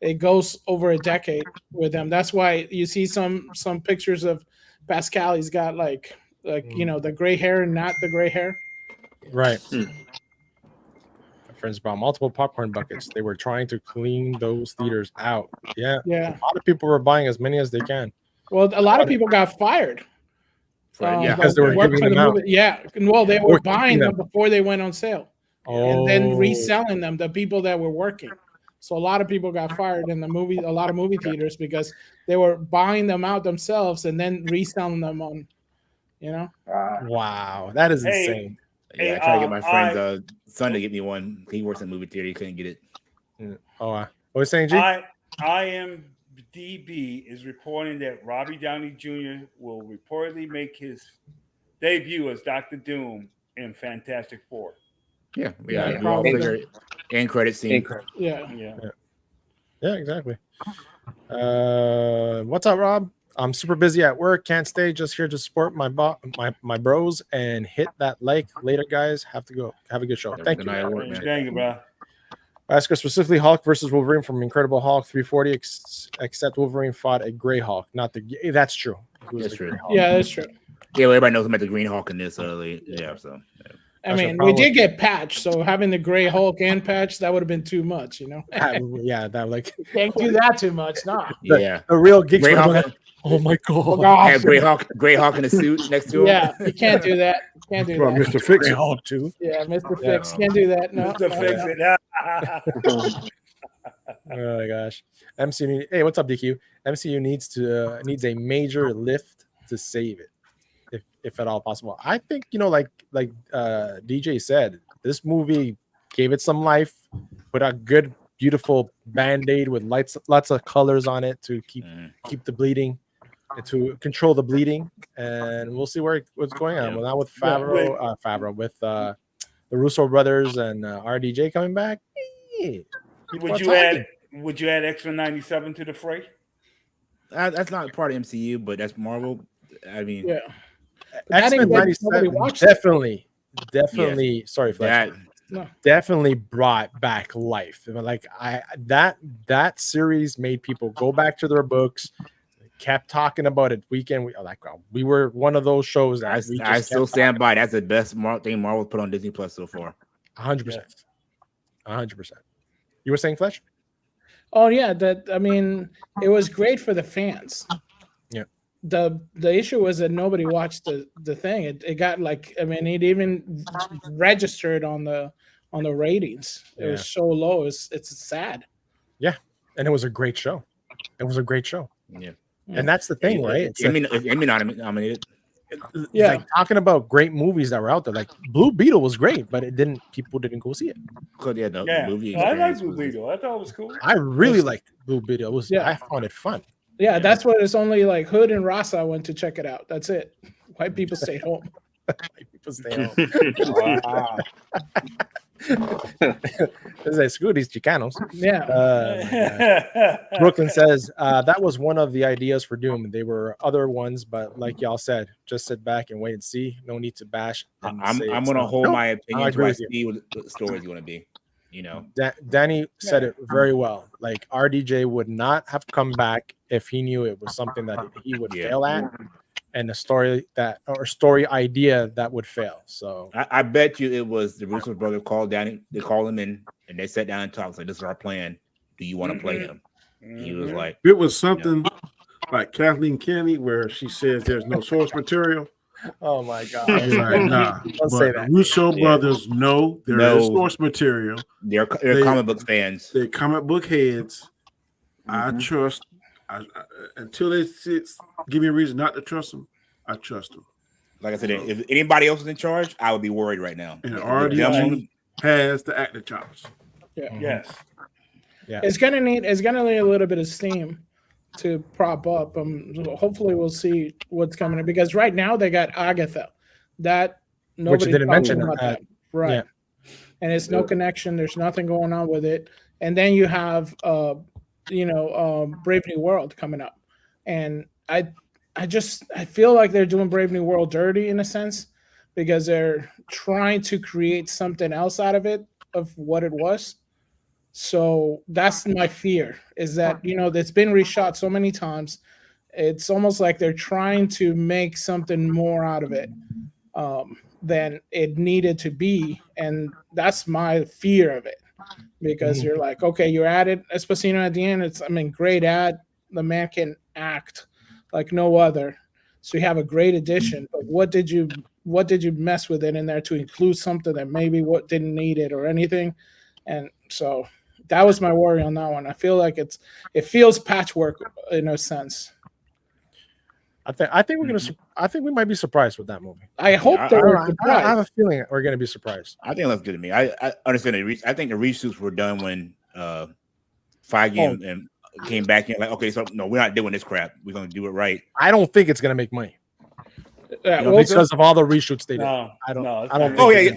it goes over a decade with them. That's why you see some pictures of Pascal. He's got like the gray hair and not the gray hair. Right. My friends brought multiple popcorn buckets. They were trying to clean those theaters out. Yeah. A lot of people were buying as many as they can. Well, a lot of people got fired. Because they were giving them out. Yeah. Well, they were buying them before they went on sale. And then reselling them to people that were working. So a lot of people got fired in a lot of movie theaters because they were buying them out themselves and then reselling them on, Wow, that is insane. I tried to get my friend's son to get me one. He works in the movie theater. He couldn't get it. What was saying, G? IMDb is reporting that Robbie Downey Jr. will reportedly make his debut as Dr. Doom in Fantastic Four. Yeah, we all figure end credit scene. Yeah, exactly. What's up, Rob? I'm super busy at work. Can't stay. Just here to support my bros and hit that like later, guys. Have to go. Have a good show. Thank you. Thank you, bro. Ask specifically Hulk versus Wolverine from Incredible Hulk 340. Except Wolverine fought a Gray Hulk, not the. That's true. That's true. Yeah, that's true. Yeah, well, everybody knows about the Green Hulk in this. So. I mean, we did get Patch, so having the Gray Hulk and Patch, that would have been too much, Yeah, that can't do that too much, no. The real geeks. Oh my god! Have Gray Hawk in a suit next to him. Yeah, you can't do that. Can't do that. Mr. Fix It. Too. Yeah, Mr. Fix can't do that. No, Mr. Fix It. Oh my gosh! MCU. Hey, what's up, DQ? MCU needs a major lift to save it, if at all possible. I think like DJ said, this movie gave it some life, put a good, beautiful Band-Aid with lots of colors on it to keep the bleeding. To control the bleeding, and we'll see what's going on. Well, now with Favreau with the Russo brothers and RDJ coming back. Would you add X-Men 97 to the fray? That's not part of MCU, but that's Marvel. I mean, X-Men 97 definitely. Yes. Sorry, Flash. Definitely brought back life. Like that series made people go back to their books. Kept talking about it weekend. We were one of those shows that I still stand by. That's the best thing Marvel put on Disney Plus so far. 100%. 100%. You were saying, Flesh? Oh yeah, it was great for the fans. Yeah. The issue was that nobody watched the thing. It got it even registered on the ratings. It was so low. It's sad. Yeah, and it was a great show. Yeah. And that's the thing, right? Emmy nominated. Yeah, like talking about great movies that were out there. Like Blue Beetle was great, but people didn't go see it. The movie. I like Blue Beetle. I thought it was cool. I really liked Blue Beetle. I found it fun. Yeah, that's what it's only like Hood and Rasa went to check it out. That's it. White people stayed home. White people stay home. Wow. Screw these Chicanos. Yeah. Brooklyn says that was one of the ideas for Doom. There were other ones, but like y'all said, just sit back and wait and see. No need to bash. I'm going to hold my opinion to see what the story is going to be. Danny said it very well. Like RDJ would not have come back if he knew it was something that he would fail at. And the story idea that would fail. So I bet you it was the Russo brother called Danny. They called him in and they sat down and talked. Like, this is our plan. Do you want to play him? He was like, it was something like Kathleen Kennedy, where she says there's no source material. Oh my God! Like, nah. Don't say that. Russo brothers know there is source material. They're comic book fans. They're comic book heads. I trust. Until they give me a reason not to trust them, I trust them. Like I said, if anybody else is in charge, I would be worried right now. And RDJ has the acting chops. Yeah. Yes. Yeah. It's gonna need a little bit of steam to prop up. Hopefully we'll see what's coming in, because right now they got Agatha. That Nobody which didn't mention about that. Right. Yeah. And it's no connection. There's nothing going on with it. And then you have, Brave New World coming up, and I feel like they're doing Brave New World dirty in a sense, because they're trying to create something else out of it, of what it was. So that's my fear, is that, it's been reshot so many times. It's almost like they're trying to make something more out of it than it needed to be. And that's my fear of it, because you're like, okay, you added Esposito at the end. Great ad. The man can act like no other. So you have a great addition, but what did you mess with it in there to include something that maybe didn't need it or anything? And so that was my worry on that one. I feel like it feels patchwork in a sense. I think we might be surprised with that movie. I hope I have a feeling we're going to be surprised. I think it looks good to me. I understand I think the reshoots were done when Feige and came back in like, okay, so no, we're not doing this crap. We're going to do it right. I don't think it's going to make money. Because of all the reshoots they did. I don't. Oh yeah.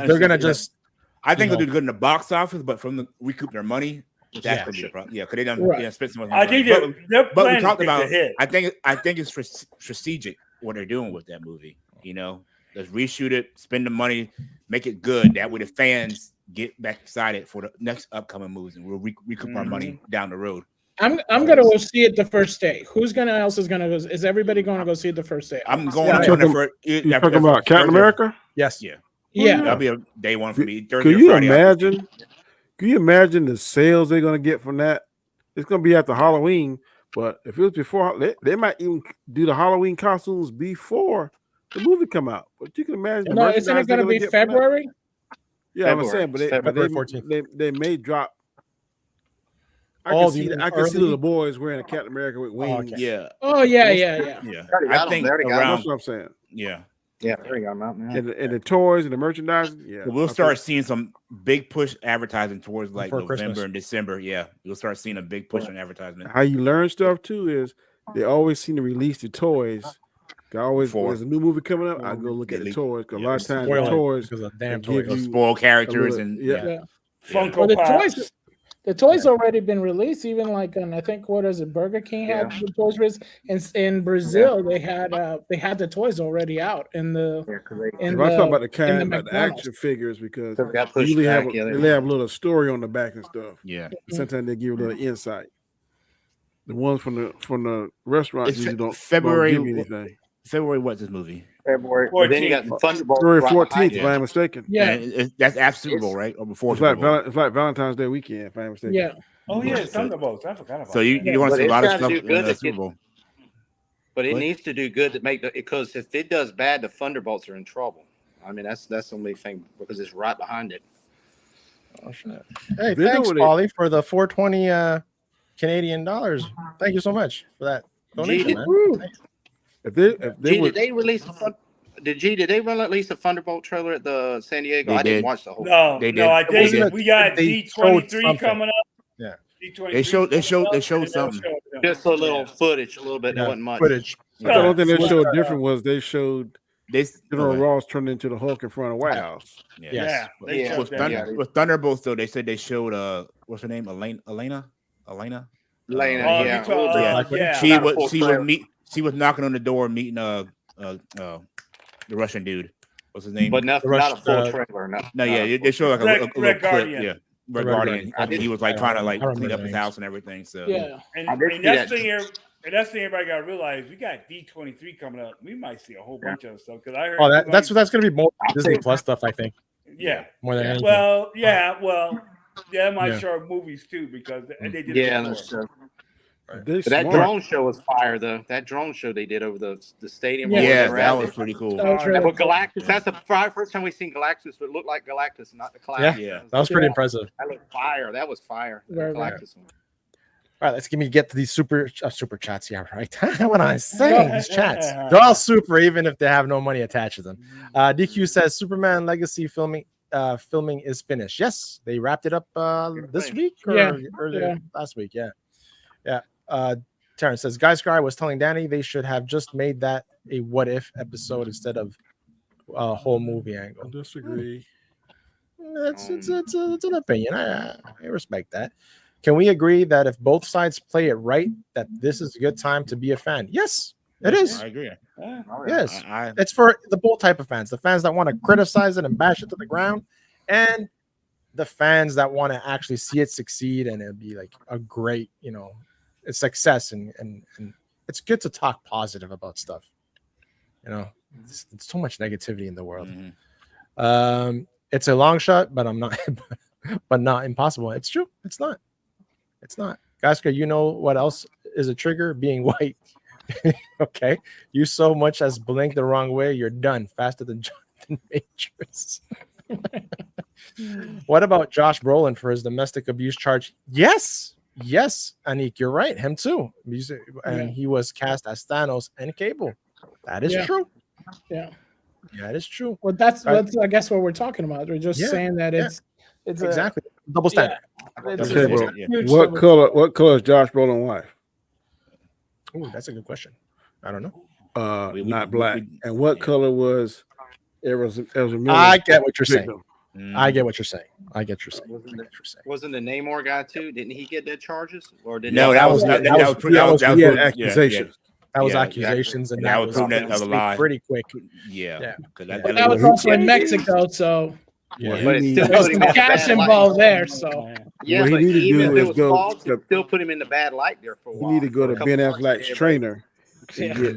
They're going to just. I think they'll do good in the box office, but from the recoup their money. That's gonna be the problem. Yeah, because they done spent so much money. I think they're but we talked to about. hit. I think it's strategic what they're doing with that movie. Let's reshoot it, spend the money, make it good. That way the fans get back excited for the next upcoming movies, and we'll recoup our money down the road. I'm gonna go see it the first day. Who's else is gonna go? Is everybody going to go see it the first day? I'm going on the first. You talking about Captain America? Yes. Yeah. That'll be a day one for me. Could you imagine? Can you imagine the sales they're going to get from that? It's going to be after Halloween, but if it was before, they might even do the Halloween costumes before the movie come out. But you can imagine. No, isn't it going to be February? Yeah, February. I'm saying, but February 14th. They may drop. I can see little boys wearing a Captain America with wings. Yeah. Oh yeah. I think around. That's what I'm saying. Yeah. Yeah, there you go, Mountain. And the toys and the merchandising. Yeah, so we'll start seeing some big push advertising towards like November Christmas. and December. Yeah, you'll start seeing a big push on advertisement. How you learn stuff too is they always seem to release the toys. There's a new movie coming up. I go look at the toys because a lot of times the toys because of damn toys, spoil characters and Funko Pops. The toys already been released. Even like I think what is it? Burger King had the toys released. In Brazil, they had the toys already out in the. I'm talking about the action figures because they usually have a little story on the back and stuff. Yeah, sometimes they give a little insight. The ones from the restaurants usually don't February. Don't give you anything. February, what's this movie? February 14th. Then you got Thunderbolt. February 14th, if I'm mistaken. Yeah, that's after Super Bowl, right? Or before it's Super Bowl. It's like Valentine's Day weekend, if I'm mistaken. Yeah. Oh yeah, Thunderbolts. I forgot about. So you want to see a lot of stuff in the Super Bowl. But it needs to do good to make because if it does bad, the Thunderbolts are in trouble. I mean, that's the only thing because it's right behind it. Oh shit! Hey, thanks, Paulie, for the 420 Canadian dollars. Thank you so much for that donation, man. Did they release a Thunderbolt trailer at the San Diego? I didn't watch the whole. No, I did. We got D23 coming up. Yeah, they showed something. Just a little footage, a little bit. It wasn't much footage. The only thing they showed different was they showed General Ross turned into the Hulk in front of the White House. With Thunderbolts, though, they said they showed what's her name, Elena. She was knocking on the door, meeting the Russian dude. What's his name? But not a full trailer. No, they showed like a Red clip. Yeah, Red Guardian. He was like trying to like clean up his house and everything. So and that's the thing everybody got to realize. We got D23 coming up. We might see a whole bunch of stuff because I heard. That's going to be more Disney Plus stuff, I think. Yeah, more than anything. It might show movies too because they did. Yeah, that's true. But that drone show was fire, though. That drone show they did over the stadium. Yeah, that was pretty cool. But Galactus, that's the first time we've seen Galactus, but it looked like Galactus, not the Cloud. Yeah, that was pretty impressive. That looked fire. That was fire. Galactus one. All right, let's get to these super chats here, right? What I say, these chats. They're all super, even if they have no money attached to them. DQ says Superman Legacy filming is finished. Yes, they wrapped it up this week or earlier last week. Yeah. Terrence says Guy Sky was telling Danny they should have just made that a what if episode instead of whole movie angle. I disagree. It's an opinion. I respect that. Can we agree that if both sides play it right, that this is a good time to be a fan? Yes, it is. I agree. Yes, it's for the both type of fans: the fans that want to criticize it and bash it to the ground, and the fans that want to actually see it succeed and it'd be like a great, success. And it's good to talk positive about stuff. It's so much negativity in the world. It's a long shot, but but not impossible. It's true. It's not. Gaska, you know what else is a trigger? Being white. Okay. You so much as blink the wrong way, you're done. Faster than Jonathan Majors. What about Josh Brolin for his domestic abuse charge? Yes, Anik, you're right. Him too. And he was cast as Thanos and Cable. That is true. Yeah, that is true. Well, that's I guess what we're talking about. We're just saying that it's exactly double standard. What color is Josh Brolin's wife? Oh, that's a good question. I don't know. Not black. And what color was Ezra Miller? I get what you're saying. I get what you're saying. Wasn't the Namor guy too? Didn't he get dead charges? Or did that was accusations. That was accusations, and that was a lie. Pretty quick. Yeah. But that was also in Mexico, so but it's still there's some cash involved there. So what he need to do is go. Still put him in the bad light there for a while. He need to go to Ben Affleck's trainer and get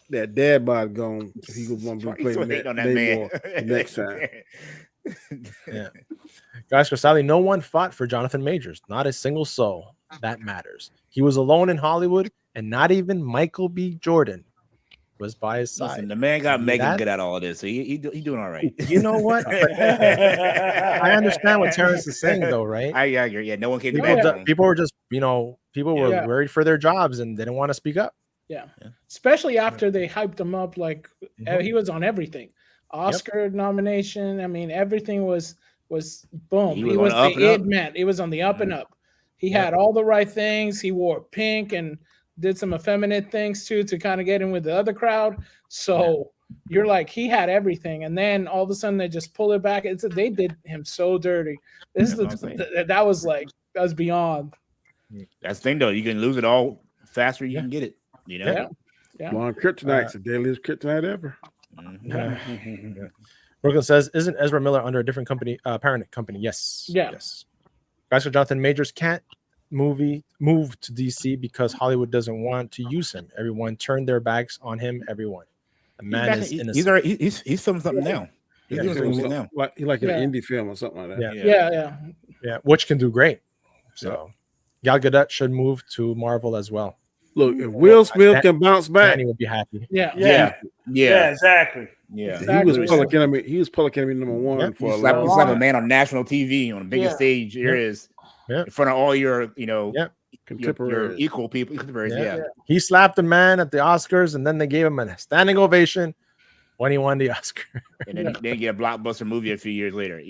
that dad bod going. He was going to be playing that Namor next time. Guys, Sally, no one fought for Jonathan Majors. Not a single soul. That matters. He was alone in Hollywood, and not even Michael B. Jordan was by his side. Listen, the man got Megan good at all of this, so he doing all right. You know what? I understand what Terrence is saying, though, right? I agree. Yeah, no one came to back. People were just, people were worried for their jobs and didn't want to speak up. Yeah. Especially after they hyped him up, like he was on everything. Oscar nomination. I mean, everything was boom. He was the it man. It was on the up and up. He had all the right things. He wore pink and did some effeminate things too to kind of get in with the other crowd. So you're like, he had everything, and then all of a sudden they just pull it back. They did him so dirty. That was beyond. That's the thing though. You can lose it all faster. You can get it. Yeah. Well, kryptonite's the deadliest kryptonite ever. Brooklyn says, "Isn't Ezra Miller under a different company, parent company?" Yes. Yes. Guys, for Jonathan Majors can't move to DC because Hollywood doesn't want to use him. Everyone turned their backs on him. Everyone. The man is innocent. He's filming something now. He's doing something now. Like an indie film or something like that. Yeah. Which can do great. So Gal Gadot should move to Marvel as well. Look, if Will Smith can bounce back, Danny would be happy. Yeah, exactly. Yeah, he was Public Enemy. He was Public Enemy #1 for a long time. He's like a man on national TV on the biggest stage here is in front of all your contemporaries, your equal people. He slapped a man at the Oscars, and then they gave him a standing ovation when he won the Oscar. And then they get a blockbuster movie a few years later.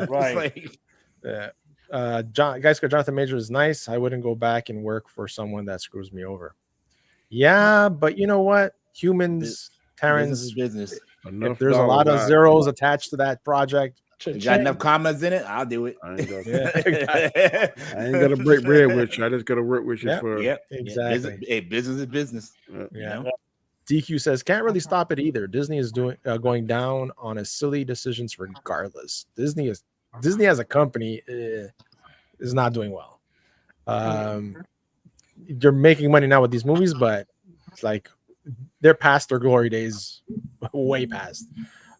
Right. Jonathan Majors is nice. I wouldn't go back and work for someone that screws me over. Yeah, but you know what? Humans, Terrence, business. If there's a lot of zeros attached to that project, you got enough commas in it, I'll do it. I ain't got to break bread with you. I just got to work with you for exactly. Business is business. DQ says can't really stop it either. Disney is going down on his silly decisions regardless. Disney as a company is not doing well. They're making money now with these movies, but it's like they're past their glory days, way past.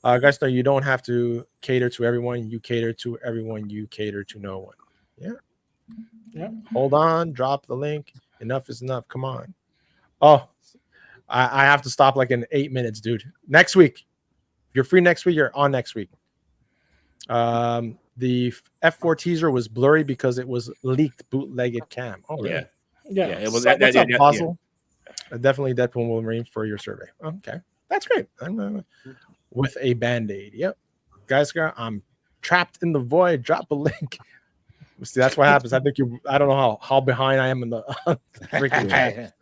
Guys, no, you don't have to cater to everyone. You cater to everyone. You cater to no one. Yeah. Hold on. Drop the link. Enough is enough. Come on. Oh, I have to stop like in 8 minutes, dude. Next week. If you're free next week, you're on next week. The F4 teaser was blurry because it was leaked bootlegged cam. Oh, really? Yeah. It was what's up, Puzzle? Definitely Deadpool Wolverine for your survey. Okay, that's great. With a band-aid. Yep. Guys, I'm trapped in the void. Drop a link. See, that's what happens. I don't know how behind I am in the freaking chat.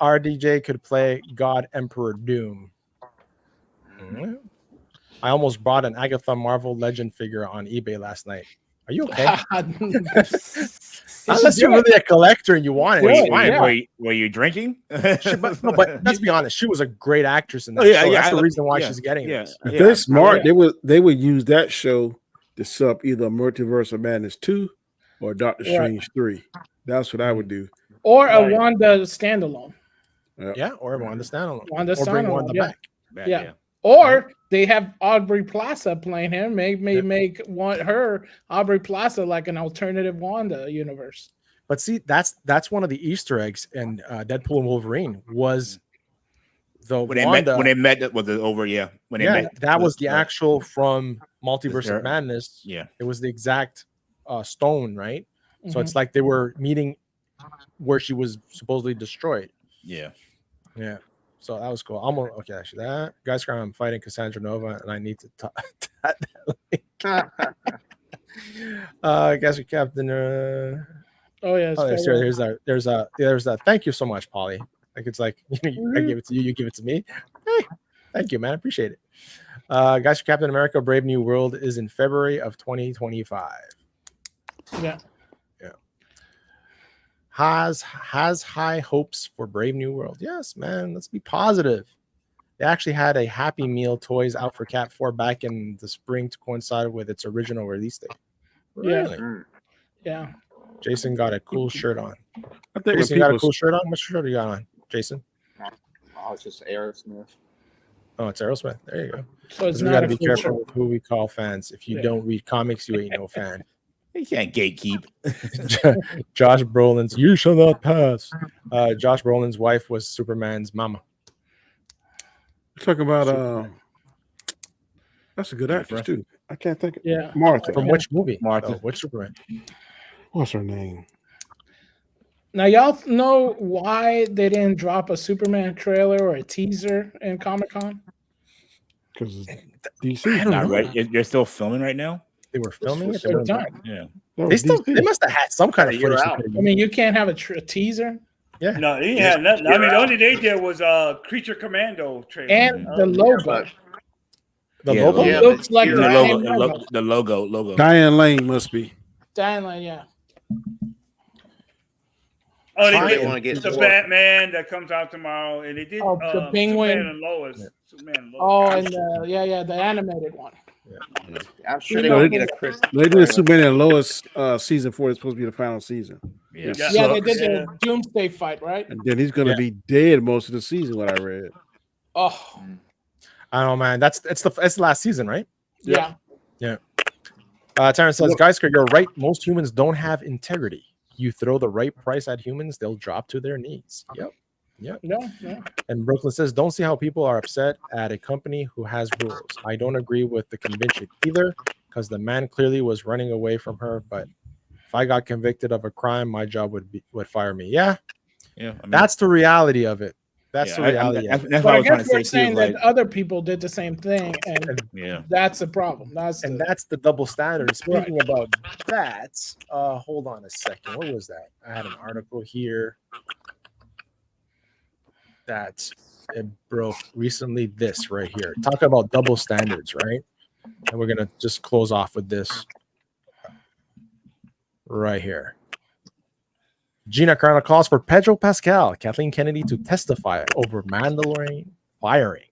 RDJ could play God Emperor Doom. I almost bought an Agatha Marvel Legend figure on eBay last night. Are you okay? Unless you're really a collector and you want it, it's fine. Were you drinking? But let's be honest, she was a great actress in that show. That's the reason why she's getting this. If they're smart, they would use that show to sub either Multiverse of Madness 2 or Doctor Strange 3. That's what I would do. Or a Wanda standalone. Yeah, or Wanda standalone. Or bring Wanda back. Yeah. Or they have Aubrey Plaza playing him. Make her Aubrey Plaza like an alternative Wanda universe. But see, that's one of the Easter eggs in Deadpool and Wolverine was the when Wanda. They met was it over? Yeah, when they met, that was the actual from Multiverse of Madness. Yeah, it was the exact stone, right? So it's like they were meeting where she was supposedly destroyed. Yeah. So that was cool. Okay, actually, that guys, I'm fighting Cassandra Nova, and I need to talk. Guys, Captain. There's a. Thank you so much, Polly. Like it's like I give it to you, you give it to me. Hey, thank you, man. I appreciate it. Guys, Captain America: Brave New World is in February of 2025. Yeah. Has high hopes for Brave New World. Yes, man. Let's be positive. They actually had a Happy Meal toys out for Cat 4 back in the spring to coincide with its original release date. Really? Yeah. Jason got a cool shirt on. I think Jason got a cool shirt on. What shirt do you got on, Jason? Oh, it's just Aerosmith. Oh, it's Aerosmith. There you go. So it's we got to be careful with who we call fans. If you don't read comics, you ain't no fan. You can't gatekeep. Josh Brolin's "You Shall Not Pass." Josh Brolin's wife was Superman's mama. Talk about that's a good actress too. I can't think. Yeah, Martha. From which movie? Martha. Which Superman? What's her name? Now y'all know why they didn't drop a Superman trailer or a teaser in Comic-Con? Because DC not right. They're still filming right now. They were filming it. They're done. Yeah. They must have had some kind of footage. I mean, you can't have a teaser. Yeah. No, he had nothing. I mean, the only they did was Creature Commando trailer and the logo. The logo looks like the logo. Diane Lane must be. Diane Lane, yeah. Oh, they want to get the Batman that comes out tomorrow, and they did the Penguin Superman and Lois. Yeah. Superman and Lois. Oh, and the animated one. Yeah. I'm sure they want to get a Chris. They did Superman and Lois season 4 is supposed to be the final season. Yeah, they did the Doomsday fight, right? And then he's going to be dead most of the season. What I read. Oh, I don't know, man. It's the last season, right? Yeah. Terrence says, "Guys, you're right. Most humans don't have integrity. You throw the right price at humans, they'll drop to their knees." Yep. Yeah. And Brooklyn says, "Don't see how people are upset at a company who has rules. I don't agree with the conviction either, because the man clearly was running away from her. But if I got convicted of a crime, my job would fire me." Yeah. I mean, that's the reality of it. That's the reality. That's what I was trying to say. Saying that other people did the same thing, and that's a problem. That's the double standard. Speaking about that, hold on a second. What was that? I had an article here that it broke recently. This right here, talk about double standards, right? And we're gonna just close off with this right here. Gina Carano calls for Pedro Pascal, Kathleen Kennedy to testify over Mandalorian firing.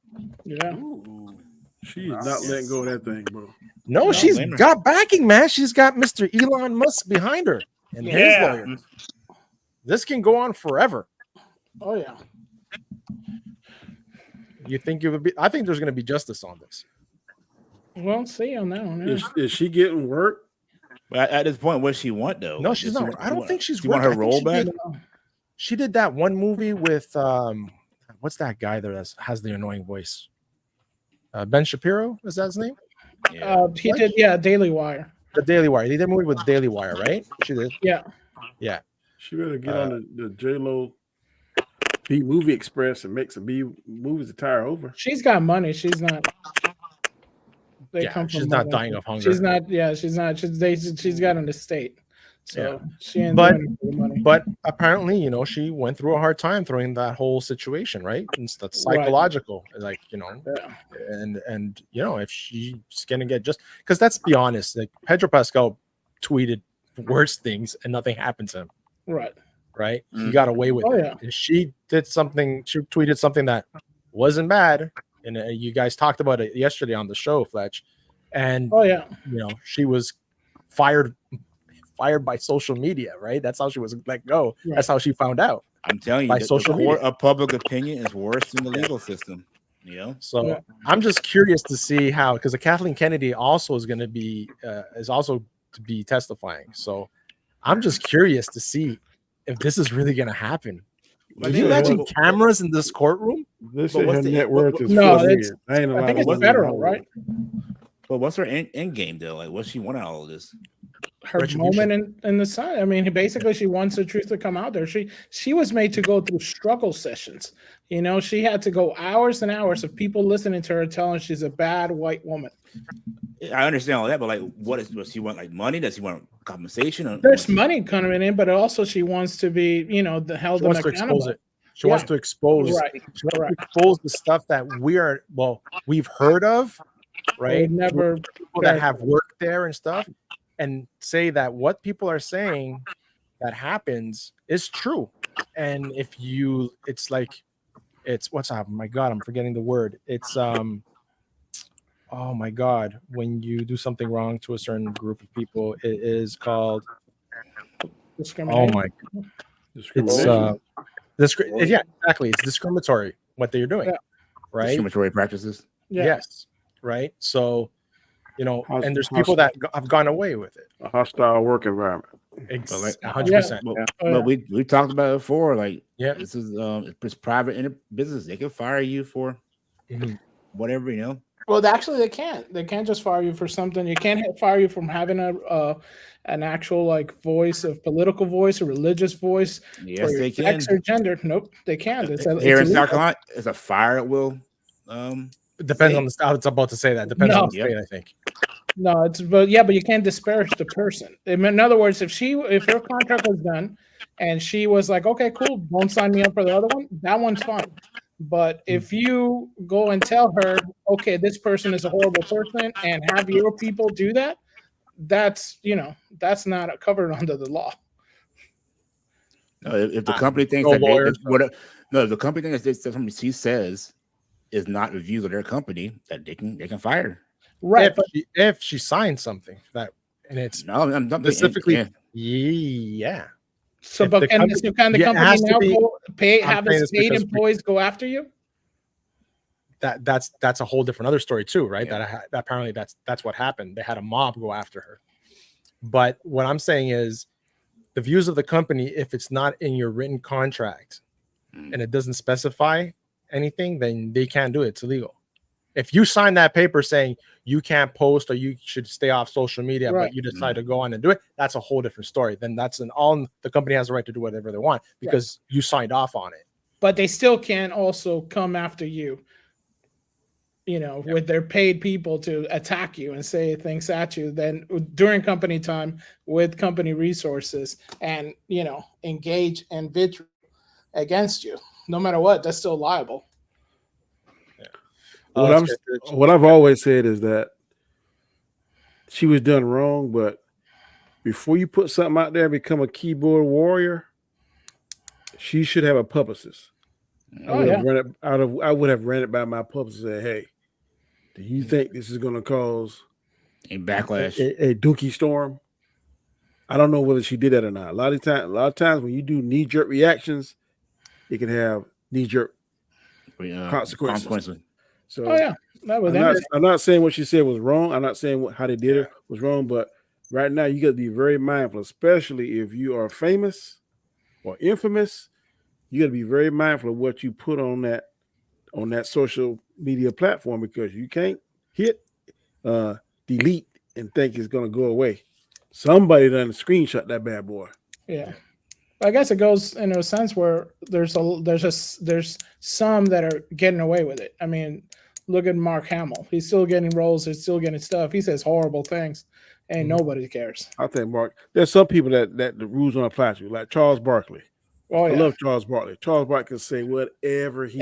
Yeah. She is not letting go of that thing, bro. No, she's got backing, man. She's got Mr. Elon Musk behind her and his lawyers. This can go on forever. Oh, yeah. You think it would be? I think there's going to be justice on this. We'll see on that one. Yeah. Is she getting work? But at this point, what does she want though? No, she's not. I don't think she's. She want her role back. She did that one movie with what's that guy there that has the annoying voice? Ben Shapiro, is that his name? He did, Daily Wire. The Daily Wire. He did a movie with Daily Wire, right? She did. Yeah. She better get on the J-Lo B Movie Express and make some B movies to tire over. She's got money. She's not. She's not dying of hunger. She's not. Yeah, she's not. She's got an estate, So she ain't doing it for the money. But apparently, you know, she went through a hard time during that whole situation, right? And that's psychological, like, you know, and you know, if she's gonna get just because let's be honest, like Pedro Pascal tweeted worse things and nothing happened to him. Right. He got away with it. And she did something, she tweeted something that wasn't bad. And you guys talked about it yesterday on the show, Fletch. And you know, she was fired by social media, right? That's how she was let go. That's how she found out. I'm telling you, by social media. Of public opinion is worse than the legal system. You know, so I'm just curious to see how, because Kathleen Kennedy also is going to be is also to be testifying. So I'm just curious to see if this is really going to happen. Can you imagine cameras in this courtroom? This is her net worth is no, I think it's federal, right? But what's her end game though? Like, what's she want out of all this? Her moment in the sun. I mean, basically, she wants the truth to come out there. She was made to go through struggle sessions. You know, she had to go hours and hours of people listening to her telling she's a bad white woman. I understand all that, but like, does she want? Like money? Does she want compensation? Or there's money coming in, but also she wants to be, you know, held accountable. She wants to expose. She wants to expose the stuff that we've heard of, right? Never people that have worked there and stuff, and say that what people are saying that happens is true. And if you, it's like, it's what's up? My God, I'm forgetting the word. It's oh my God, when you do something wrong to a certain group of people, it is called discrimination. Oh my, it's yeah, exactly. It's discriminatory what they're doing, right? Discriminatory practices. Yes, right. So, you know, and there's people that have gone away with it. A hostile work environment. 100%. But we talked about it before. Like, this is it's private business. They can fire you for whatever, you know. Well, actually, they can't. They can't just fire you for something. You can't fire you from having an actual like voice, of political voice, or religious voice. Yes, for they can. Sex or gender. Nope, they can't. Here in South Carolina, it's a fire at will. It depends on the style. It's about to say that depends on the state, I think. No, but you can't disparage the person. In other words, if her contract was done, and she was like, okay, cool, don't sign me up for the other one, that one's fine. But if you go and tell her, okay, this person is a horrible person, and have your people do that, that's not covered under the law. No, if the company thinks if the company thinks that something she says is not the views of their company, that they can fire her. Right. If she signs something that, and it's I'm specifically, So, but can the company now have its paid employees go after you? That's a whole different other story too, right? That apparently that's what happened. They had a mob go after her. But what I'm saying is, the views of the company, if it's not in your written contract and it doesn't specify anything, then they can't do it. It's illegal. If you sign that paper saying you can't post or you should stay off social media, but you decide to go on and do it, that's a whole different story. Then the company has the right to do whatever they want because you signed off on it. But they still can also come after you, with their paid people to attack you and say things at you. Then during company time with company resources and, engage in vitriol against you, no matter what, that's still liable. What I've always said is that she was done wrong, but before you put something out there and become a keyboard warrior, she should have a publicist. I would have ran it by my publicist and said, hey, do you think this is going to cause a backlash, a dookie storm? I don't know whether she did that or not. A lot of times when you do knee-jerk reactions, it can have knee-jerk consequences. So I'm not saying what she said was wrong. I'm not saying how they did it was wrong, but right now you got to be very mindful, especially if you are famous or infamous. You got to be very mindful of what you put on that social media platform, because you can't hit delete and think it's going to go away. Somebody done screenshot that bad boy. Yeah. I guess it goes in a sense where there's some that are getting away with it. I mean, Look at Mark Hamill. He's still getting roles. He's still getting stuff. He says horrible things, and nobody cares. I think Mark. There's some people that the rules don't apply to, like Charles Barkley. Oh, yeah. I love Charles Barkley. Charles Barkley can say whatever he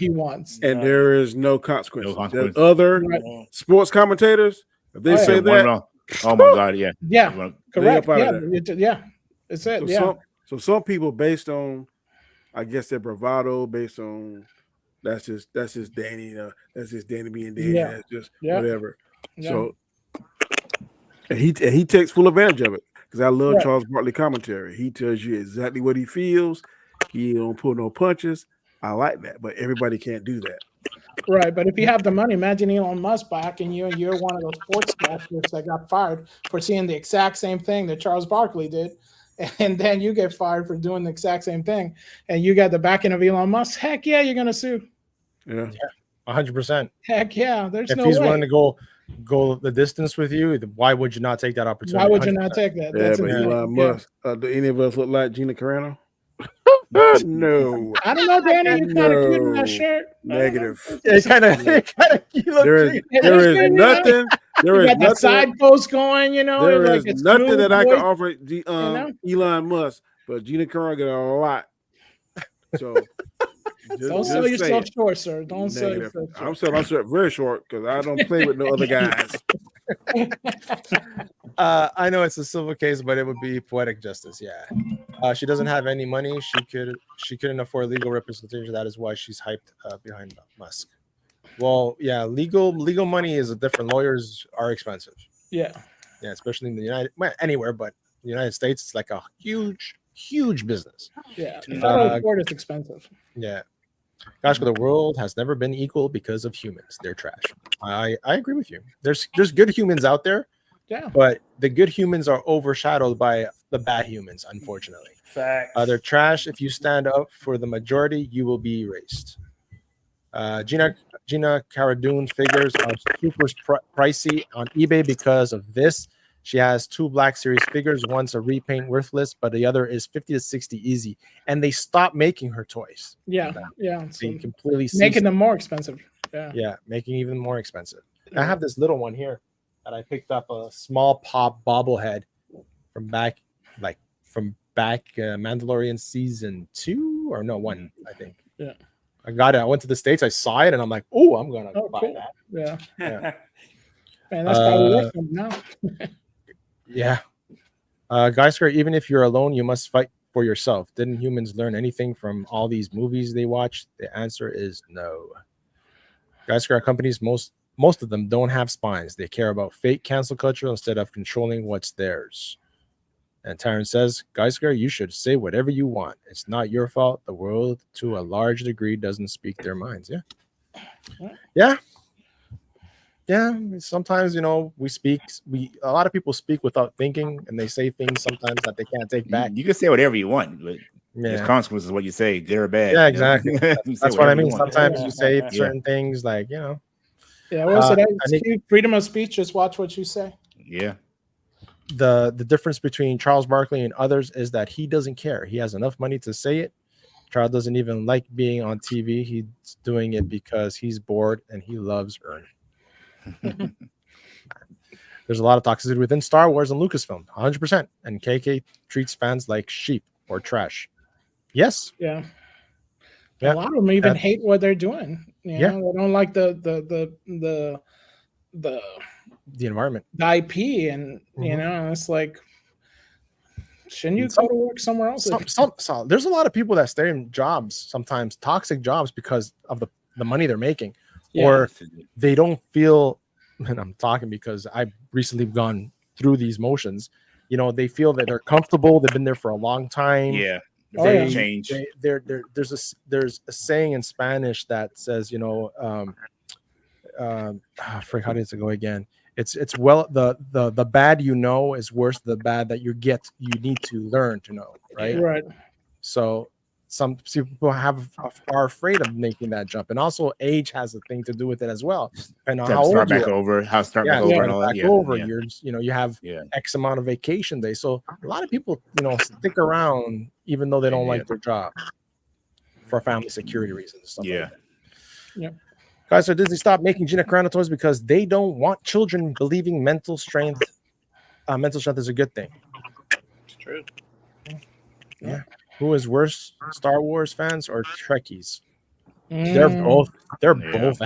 wants, and there is no consequences. consequences. There's other sports commentators, if they say that, oh my God, yeah, correct, yeah, it's it. So some people, based on, I guess, their bravado, based on that's just Danny, that's just Danny being Danny, that's just whatever. So and he takes full advantage of it. Because I love Charles Barkley commentary. He tells you exactly what he feels. He don't pull no punches. I like that, but everybody can't do that. Right, but if you have the money, imagine Elon Musk backing you, and you're one of those sportscasters that got fired for seeing the exact same thing that Charles Barkley did, and then you get fired for doing the exact same thing, and you got the backing of Elon Musk. Heck yeah, you're gonna sue. Yeah, 100%. Heck yeah, there's if no he's way. willing to go the distance with you, why would you not take that opportunity? Why would you not take that? Yeah, but Elon Musk. Do any of us look like Gina Carano? No. I don't know, Danny. You kind of cute in that shirt. Negative. It kind of. There is nothing. There is nothing. Side post going. There is nothing that I can offer Elon Musk, but Gina Carano got a lot. So. Don't sell yourself short, sir. Don't sell yourself short. I'm selling myself very short because I don't play with no other guys. I know it's a civil case, but it would be poetic justice. Yeah, she doesn't have any money. She couldn't afford legal representation. That is why she's hyped behind Musk. Well, yeah, legal money is a different. Lawyers are expensive. Yeah, especially in the anywhere, but the United States, it's like a huge business. Yeah, federal court is expensive. Yeah. Gosh, but the world has never been equal because of humans. They're trash. I agree with you. There's good humans out there. Yeah. But the good humans are overshadowed by the bad humans, unfortunately. Facts. They're trash. If you stand up for the majority, you will be erased. Gina Caradoon figures are super pricey on eBay because of this. She has 2 Black Series figures. One's a repaint worthless, but the other is 50 to 60 easy. And they stopped making her toys. Yeah. They completely making them more expensive. Yeah, making even more expensive. I have this little one here that I picked up, a small pop bobblehead from back Mandalorian season 2 or no 1, I think. Yeah. I got it. I went to the States. I saw it, and I'm like, "Oh, I'm gonna buy cool. that." Yeah. Man, that's probably worth it now. Yeah. Geisker, even if you're alone, you must fight for yourself. Didn't humans learn anything from all these movies they watched? The answer is no. Geisker companies, most of them don't have spines. They care about fake cancel culture instead of controlling what's theirs. And Tyron says, Geisker, you should say whatever you want. It's not your fault. The world, to a large degree, doesn't speak their minds. Yeah. Sometimes, a lot of people speak without thinking, and they say things sometimes that they can't take back. You can say whatever you want, but there's consequences of what you say, good or bad. Yeah, exactly. That's what I mean. Sometimes you say certain things like, Yeah, that's freedom of speech. Just watch what you say. Yeah. The difference between Charles Barkley and others is that he doesn't care. He has enough money to say it. Charles doesn't even like being on TV. He's doing it because he's bored and he loves earning. There's a lot of toxicity within Star Wars and Lucasfilm, 100%. And KK treats fans like sheep or trash. Yes. Yeah. A lot of them even hate what they're doing. They don't like the environment, the IP, and it's like, shouldn't you go to work somewhere else? There's a lot of people that stay in jobs, sometimes toxic jobs, because of the money they're making, or they don't feel. And I'm talking because I've recently gone through these motions. They feel that they're comfortable. They've been there for a long time. Yeah. Change. There's a saying in Spanish that says, how does it go again? It's well, the bad is worse than the bad that you need to learn to know, right? Right. So some people are afraid of making that jump, and also age has a thing to do with it as well. And how start back over, and all that. You have X amount of vacation days, so a lot of people stick around even though they don't like their job for family security reasons. Stuff like that. Guys, so Disney stopped making Gina Carano toys because they don't want children believing mental strength is a good thing. It's true. Yeah. Who is worse, Star Wars fans or Trekkies? They're both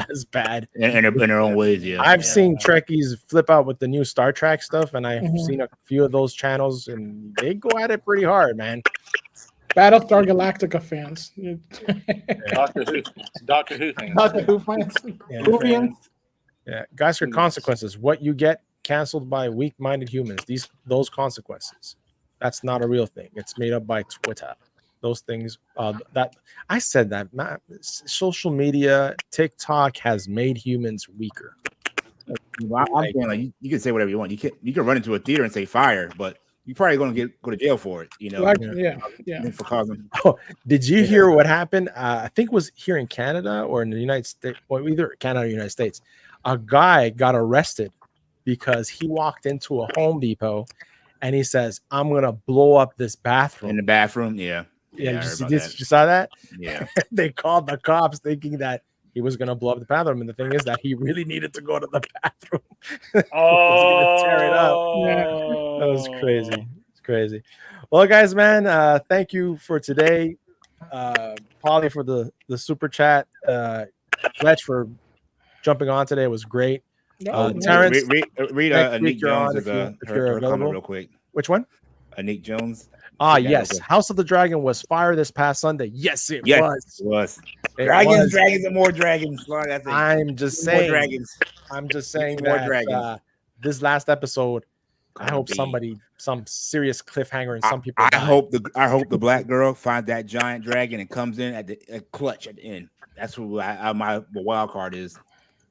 as bad in their own ways. Yeah, I've seen Trekkies flip out with the new Star Trek stuff, and I've seen a few of those channels, and they go at it pretty hard, man. Battlestar Galactica fans. Doctor Who fans. Doctor Who fans. Yeah, guys, for consequences. What you get canceled by weak-minded humans. Those consequences. That's not a real thing. It's made up by Twitter. Those things that I said that social media, TikTok has made humans weaker. I'm saying, like, you can say whatever you want. You can run into a theater and say fire, but you're probably going to go to jail for it. You know, for causing. Oh, did you hear what happened? I think it was here in Canada or in the United States, or either Canada or United States. A guy got arrested because he walked into a Home Depot and he says, "I'm gonna blow up this bathroom." In the bathroom, yeah. Yeah, you saw that? Yeah. They called the cops thinking that he was going to blow up the bathroom. And the thing is that he really needed to go to the bathroom. Oh, tear it up. Yeah. That was crazy. It's crazy. Well, guys, man, thank you for today. Polly for the super chat. Fletch for jumping on today. It was great. Terrence, read Anik Jones if you're available real quick. Which one? Anik Jones. Yes. House of the Dragon was fire this past Sunday. Yes, it was. Dragons and more dragons. I'm just saying. More dragons. I'm just saying that this last episode, I hope some serious cliffhanger, and some people. I hope the black girl finds that giant dragon and comes in at the clutch at the end. That's what my wild card is.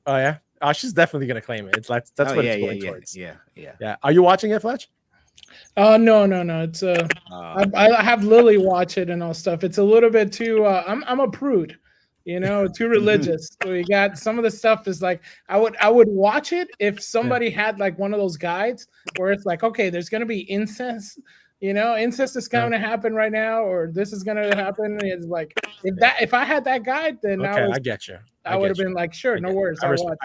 Oh yeah. She's definitely gonna claim it. That's what it's going towards. Yeah. Are you watching it, Fletch? No. It's I have Lily watch it and all stuff. It's a little bit too. I'm a prude, too religious. So you got some of the stuff is like I would watch it if somebody had like one of those guides where it's like, okay, there's gonna be incest. Incest is going to happen right now, or this is going to happen. It's like if I had that guide, then I get you. I would have been like, sure, no worries. I respect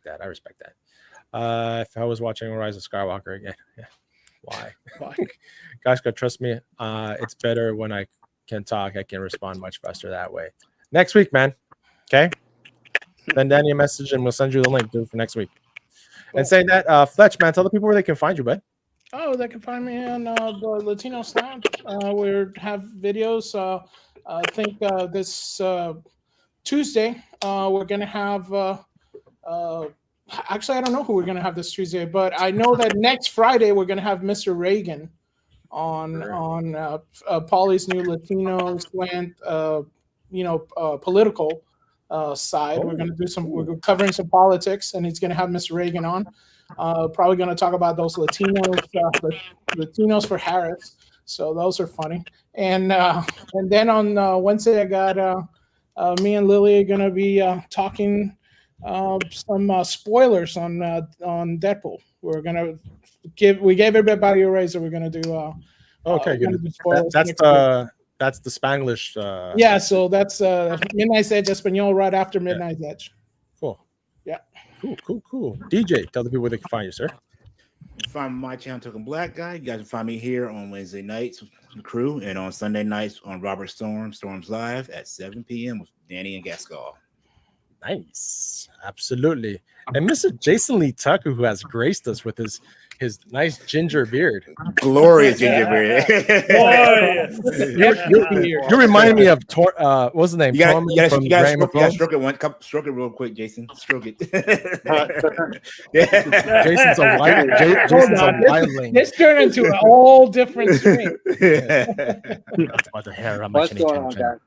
that. If I was watching Rise of Skywalker again, why? Guys, trust me. It's better when I can talk. I can respond much faster that way. Next week, man. Okay. Send Danny a message, and we'll send you the link for next week. And saying that, Fletch, man, tell the people where they can find you, bud. Oh, they can find me on the Latino Slam. We have videos. I think this Tuesday we're going to have. Actually, I don't know who we're going to have this Tuesday, but I know that next Friday we're going to have Mr. Reagan on Pauly's new Latino slant. Political side. We're going to do we're covering some politics, and he's going to have Mr. Reagan on. Probably going to talk about those Latinos for Harris. So those are funny. And then on Wednesday, I got me and Lily are going to be talking some spoilers on Deadpool. We're going to we gave everybody a raise, and we're going to do. Okay, good. That's the Spanglish. Yeah, so that's Midnight's Edge Espanol right after Midnight's Edge. Cool. Yeah. Cool. DJ, tell the people where they can find you, sir. You can find my channel, Token Black Guy. You guys can find me here on Wednesday nights with the crew, and on Sunday nights on Robert Storm's Live at 7 p.m. with Danny and Gascal. Nice. Absolutely. And Mr. Jason Lee Tucker, who has graced us with his nice ginger beard. Glorious ginger beard. You remind me of what's the name? You gotta stroke it stroke it real quick, Jason. Stroke it. Jason's a wildling. This turned into an all different stream. That's about the hair. What's going on, guys?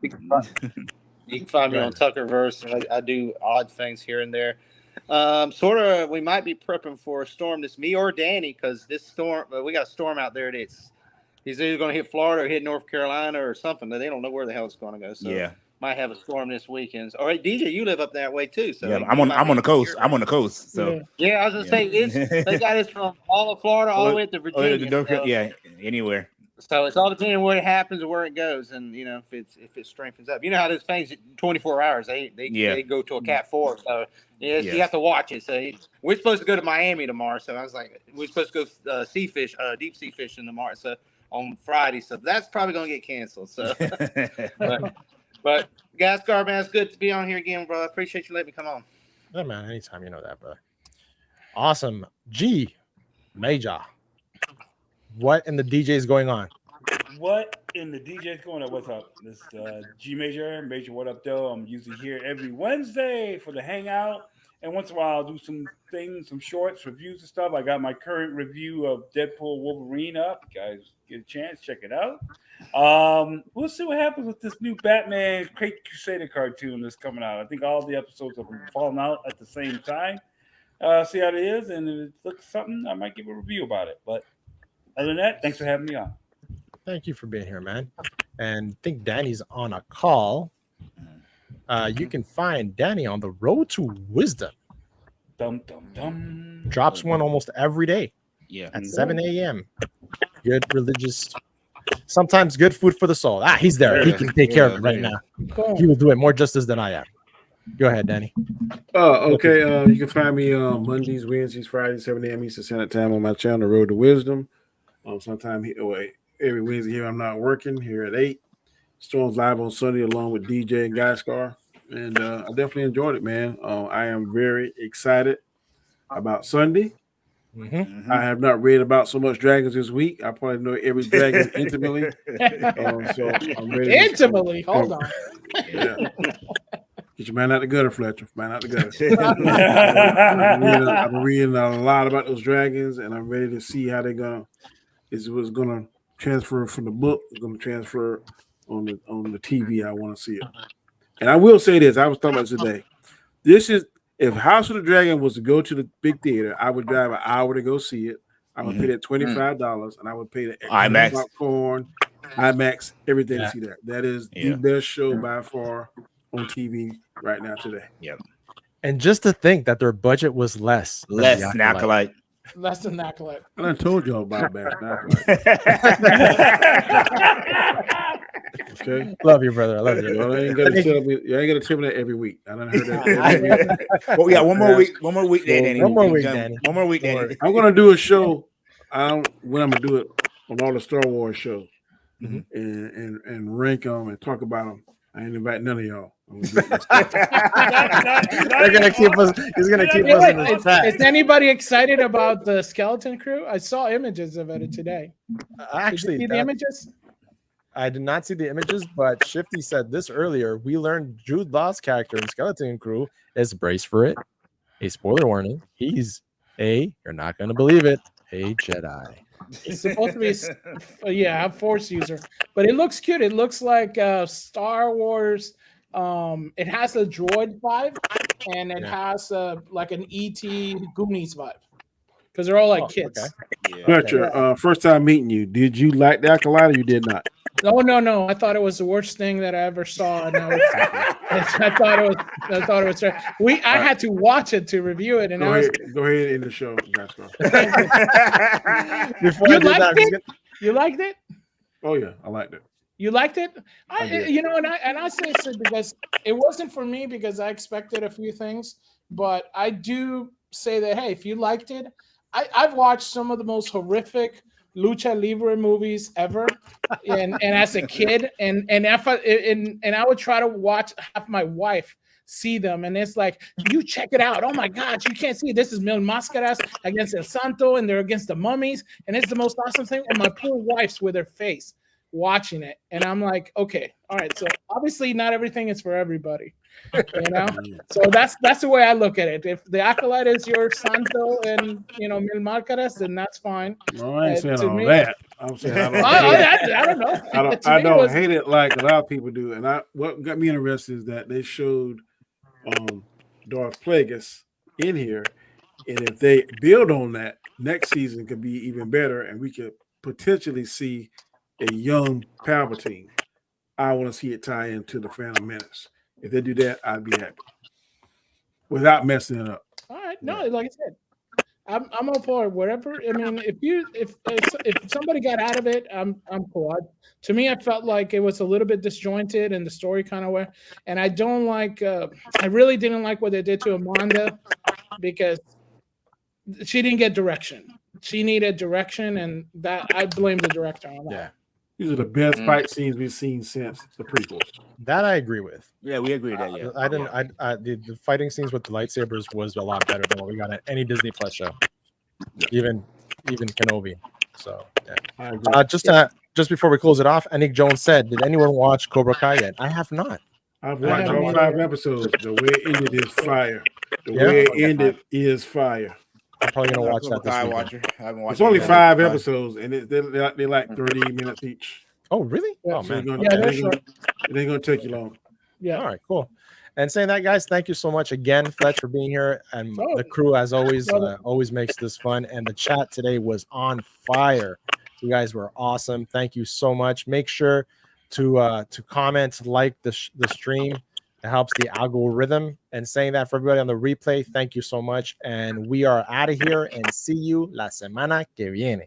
You can find me on Tuckerverse. I do odd things here and there. We might be prepping for a storm. This me or Danny, because this storm, we got a storm out there. He's either going to hit Florida or hit North Carolina or something. They don't know where the hell it's going to go. So might have a storm this weekend. All right, DJ, you live up that way too. So I'm on the coast. I'm on the coast. So I was gonna say they got us from all of Florida all the way to Virginia. Anywhere. So it's all depending on what happens and where it goes, and if it strengthens up. You know how those things 24 hours they go to a Cat 4, so you have to watch it. So we're supposed to go to Miami tomorrow, so I was like, we're supposed to go deep sea fishing tomorrow, so on Friday, so that's probably gonna get canceled. So, but Gascar, man, it's good to be on here again, bro. I appreciate you letting me come on. Yeah, man, anytime, you know that, brother. Awesome. G Major. What in the DJ is going on? What in the DJ is going on? What's up? This G Major. What up, though? I'm usually here every Wednesday for the hangout. And once in a while, I'll do some things, some shorts, reviews and stuff. I got my current review of Deadpool Wolverine up. You guys get a chance, check it out. We'll see what happens with this new Batman Great Crusader cartoon that's coming out. I think all the episodes have fallen out at the same time. See how it is, and if it looks something, I might give a review about it. But other than that, thanks for having me on. Thank you for being here, man. And I think Danny's on a call. You can find Danny on the Road to Wisdom. Dum dum dum. Drops one almost every day. Yeah. At 7 a.m. Good religious, sometimes good food for the soul. He's there. He can take care of it right now. He will do it more justice than I am. Go ahead, Danny. Okay. You can find me on Mondays, Wednesdays, Fridays, 7 a.m. Eastern Standard Time on my channel, The Road to Wisdom. Sometime every Wednesday here I'm not working here at 8. Storms live on Sunday along with DJ and Gascar. And I definitely enjoyed it, man. I am very excited about Sunday. Mm-hmm. I have not read about so much dragons this week. I probably know every dragon intimately. So I'm ready. Intimately, hold on. Yeah. Get your man out the gutter, Fletcher. Man out the gutter. I'm reading a lot about those dragons, and I'm ready to see how they're gonna. Is what's gonna transfer from the book. It's gonna transfer on the TV. I want to see it. And I will say this: I was talking about this today. This is if House of the Dragon was to go to the big theater, I would drive an hour to go see it. I would pay that $25, and I would pay the IMAX popcorn, IMAX, everything to see that. That is the best show by far on TV right now today. Yep. And just to think that their budget was less than Acolyte. Less than Acolyte. I done told y'all about that. Okay. Love you, brother. I love you. Well, you ain't gonna tell me that every week. I done heard that every week. Well, we got one more week. One more week, Danny. One more week, Danny. One more week, Danny. I'm gonna do a show. When I'm gonna do it on all the Star Wars shows, and rank them and talk about them. I ain't invite none of y'all. They're gonna keep us. He's gonna keep us in the chat. Is anybody excited about the Skeleton Crew? I saw images of it today. Actually, did you see the images? I did not see the images, but Shifty said this earlier. We learned Jude Law's character in Skeleton Crew is, brace for it, a spoiler warning. He's you're not gonna believe it, a Jedi. It's supposed to be a Force user, but it looks cute. It looks like Star Wars. It has a droid vibe, and it has like an ET Goonies vibe, because they're all like kids. Okay. Fletcher, first time meeting you, did you like the Acolyte or you did not? No. I thought it was the worst thing that I ever saw. And I thought it was. I had to watch it to review it, and go ahead and end the show. You liked it? Oh yeah, I liked it. You liked it? I say so because it wasn't for me because I expected a few things, but I do say that hey, if you liked it, I've watched some of the most horrific lucha libre movies ever, and as a kid, and I would try to have my wife see them, and it's like, you check it out. Oh my God, you can't see it. This is Mil Máscaras against El Santo, and they're against the mummies, and it's the most awesome thing. And my poor wife's with her face watching it, and I'm like, okay, all right. So obviously, not everything is for everybody, So that's the way I look at it. If the Acolyte is your Santo and Mil Máscaras, then that's fine. No, I ain't saying all that. I'm saying I don't know. I don't hate it like a lot of people do. And what got me interested is that they showed Darth Plagueis in here, and if they build on that, next season could be even better, and we could potentially see a young Palpatine. I want to see it tie into the Phantom Menace. If they do that, I'd be happy without messing it up. All right, no, like I said, I'm all for it. Whatever. I mean, if somebody got out of it, I'm cool. To me, I felt like it was a little bit disjointed and the story kind of went. And I don't like. I really didn't like what they did to Amanda because she didn't get direction. She needed direction, and that I blame the director on that. Yeah. These are the best fight scenes we've seen since the prequels. That I agree with. Yeah, we agree with that. Yeah, I didn't. The fighting scenes with the lightsabers was a lot better than what we got at any Disney Plus show, even Kenobi. So yeah. I agree. Just before we close it off, Nick Jones said, "Did anyone watch Cobra Kai yet?" I have not. I've watched all 5 episodes. The way it ended is fire. The way it ended is fire. I'm probably gonna watch that this weekend. It's only 5 episodes, and they're like 30 minutes each. Oh, really? Yeah. Oh man. It ain't gonna take you long. Yeah. All right. Cool. And saying that, guys, thank you so much again, Fletch, for being here, and the crew, as always, always makes this fun. And the chat today was on fire. You guys were awesome. Thank you so much. Make sure to comment, like the stream. It helps the algorithm. And saying that for everybody on the replay, thank you so much. And we are out of here and see you la semana que viene.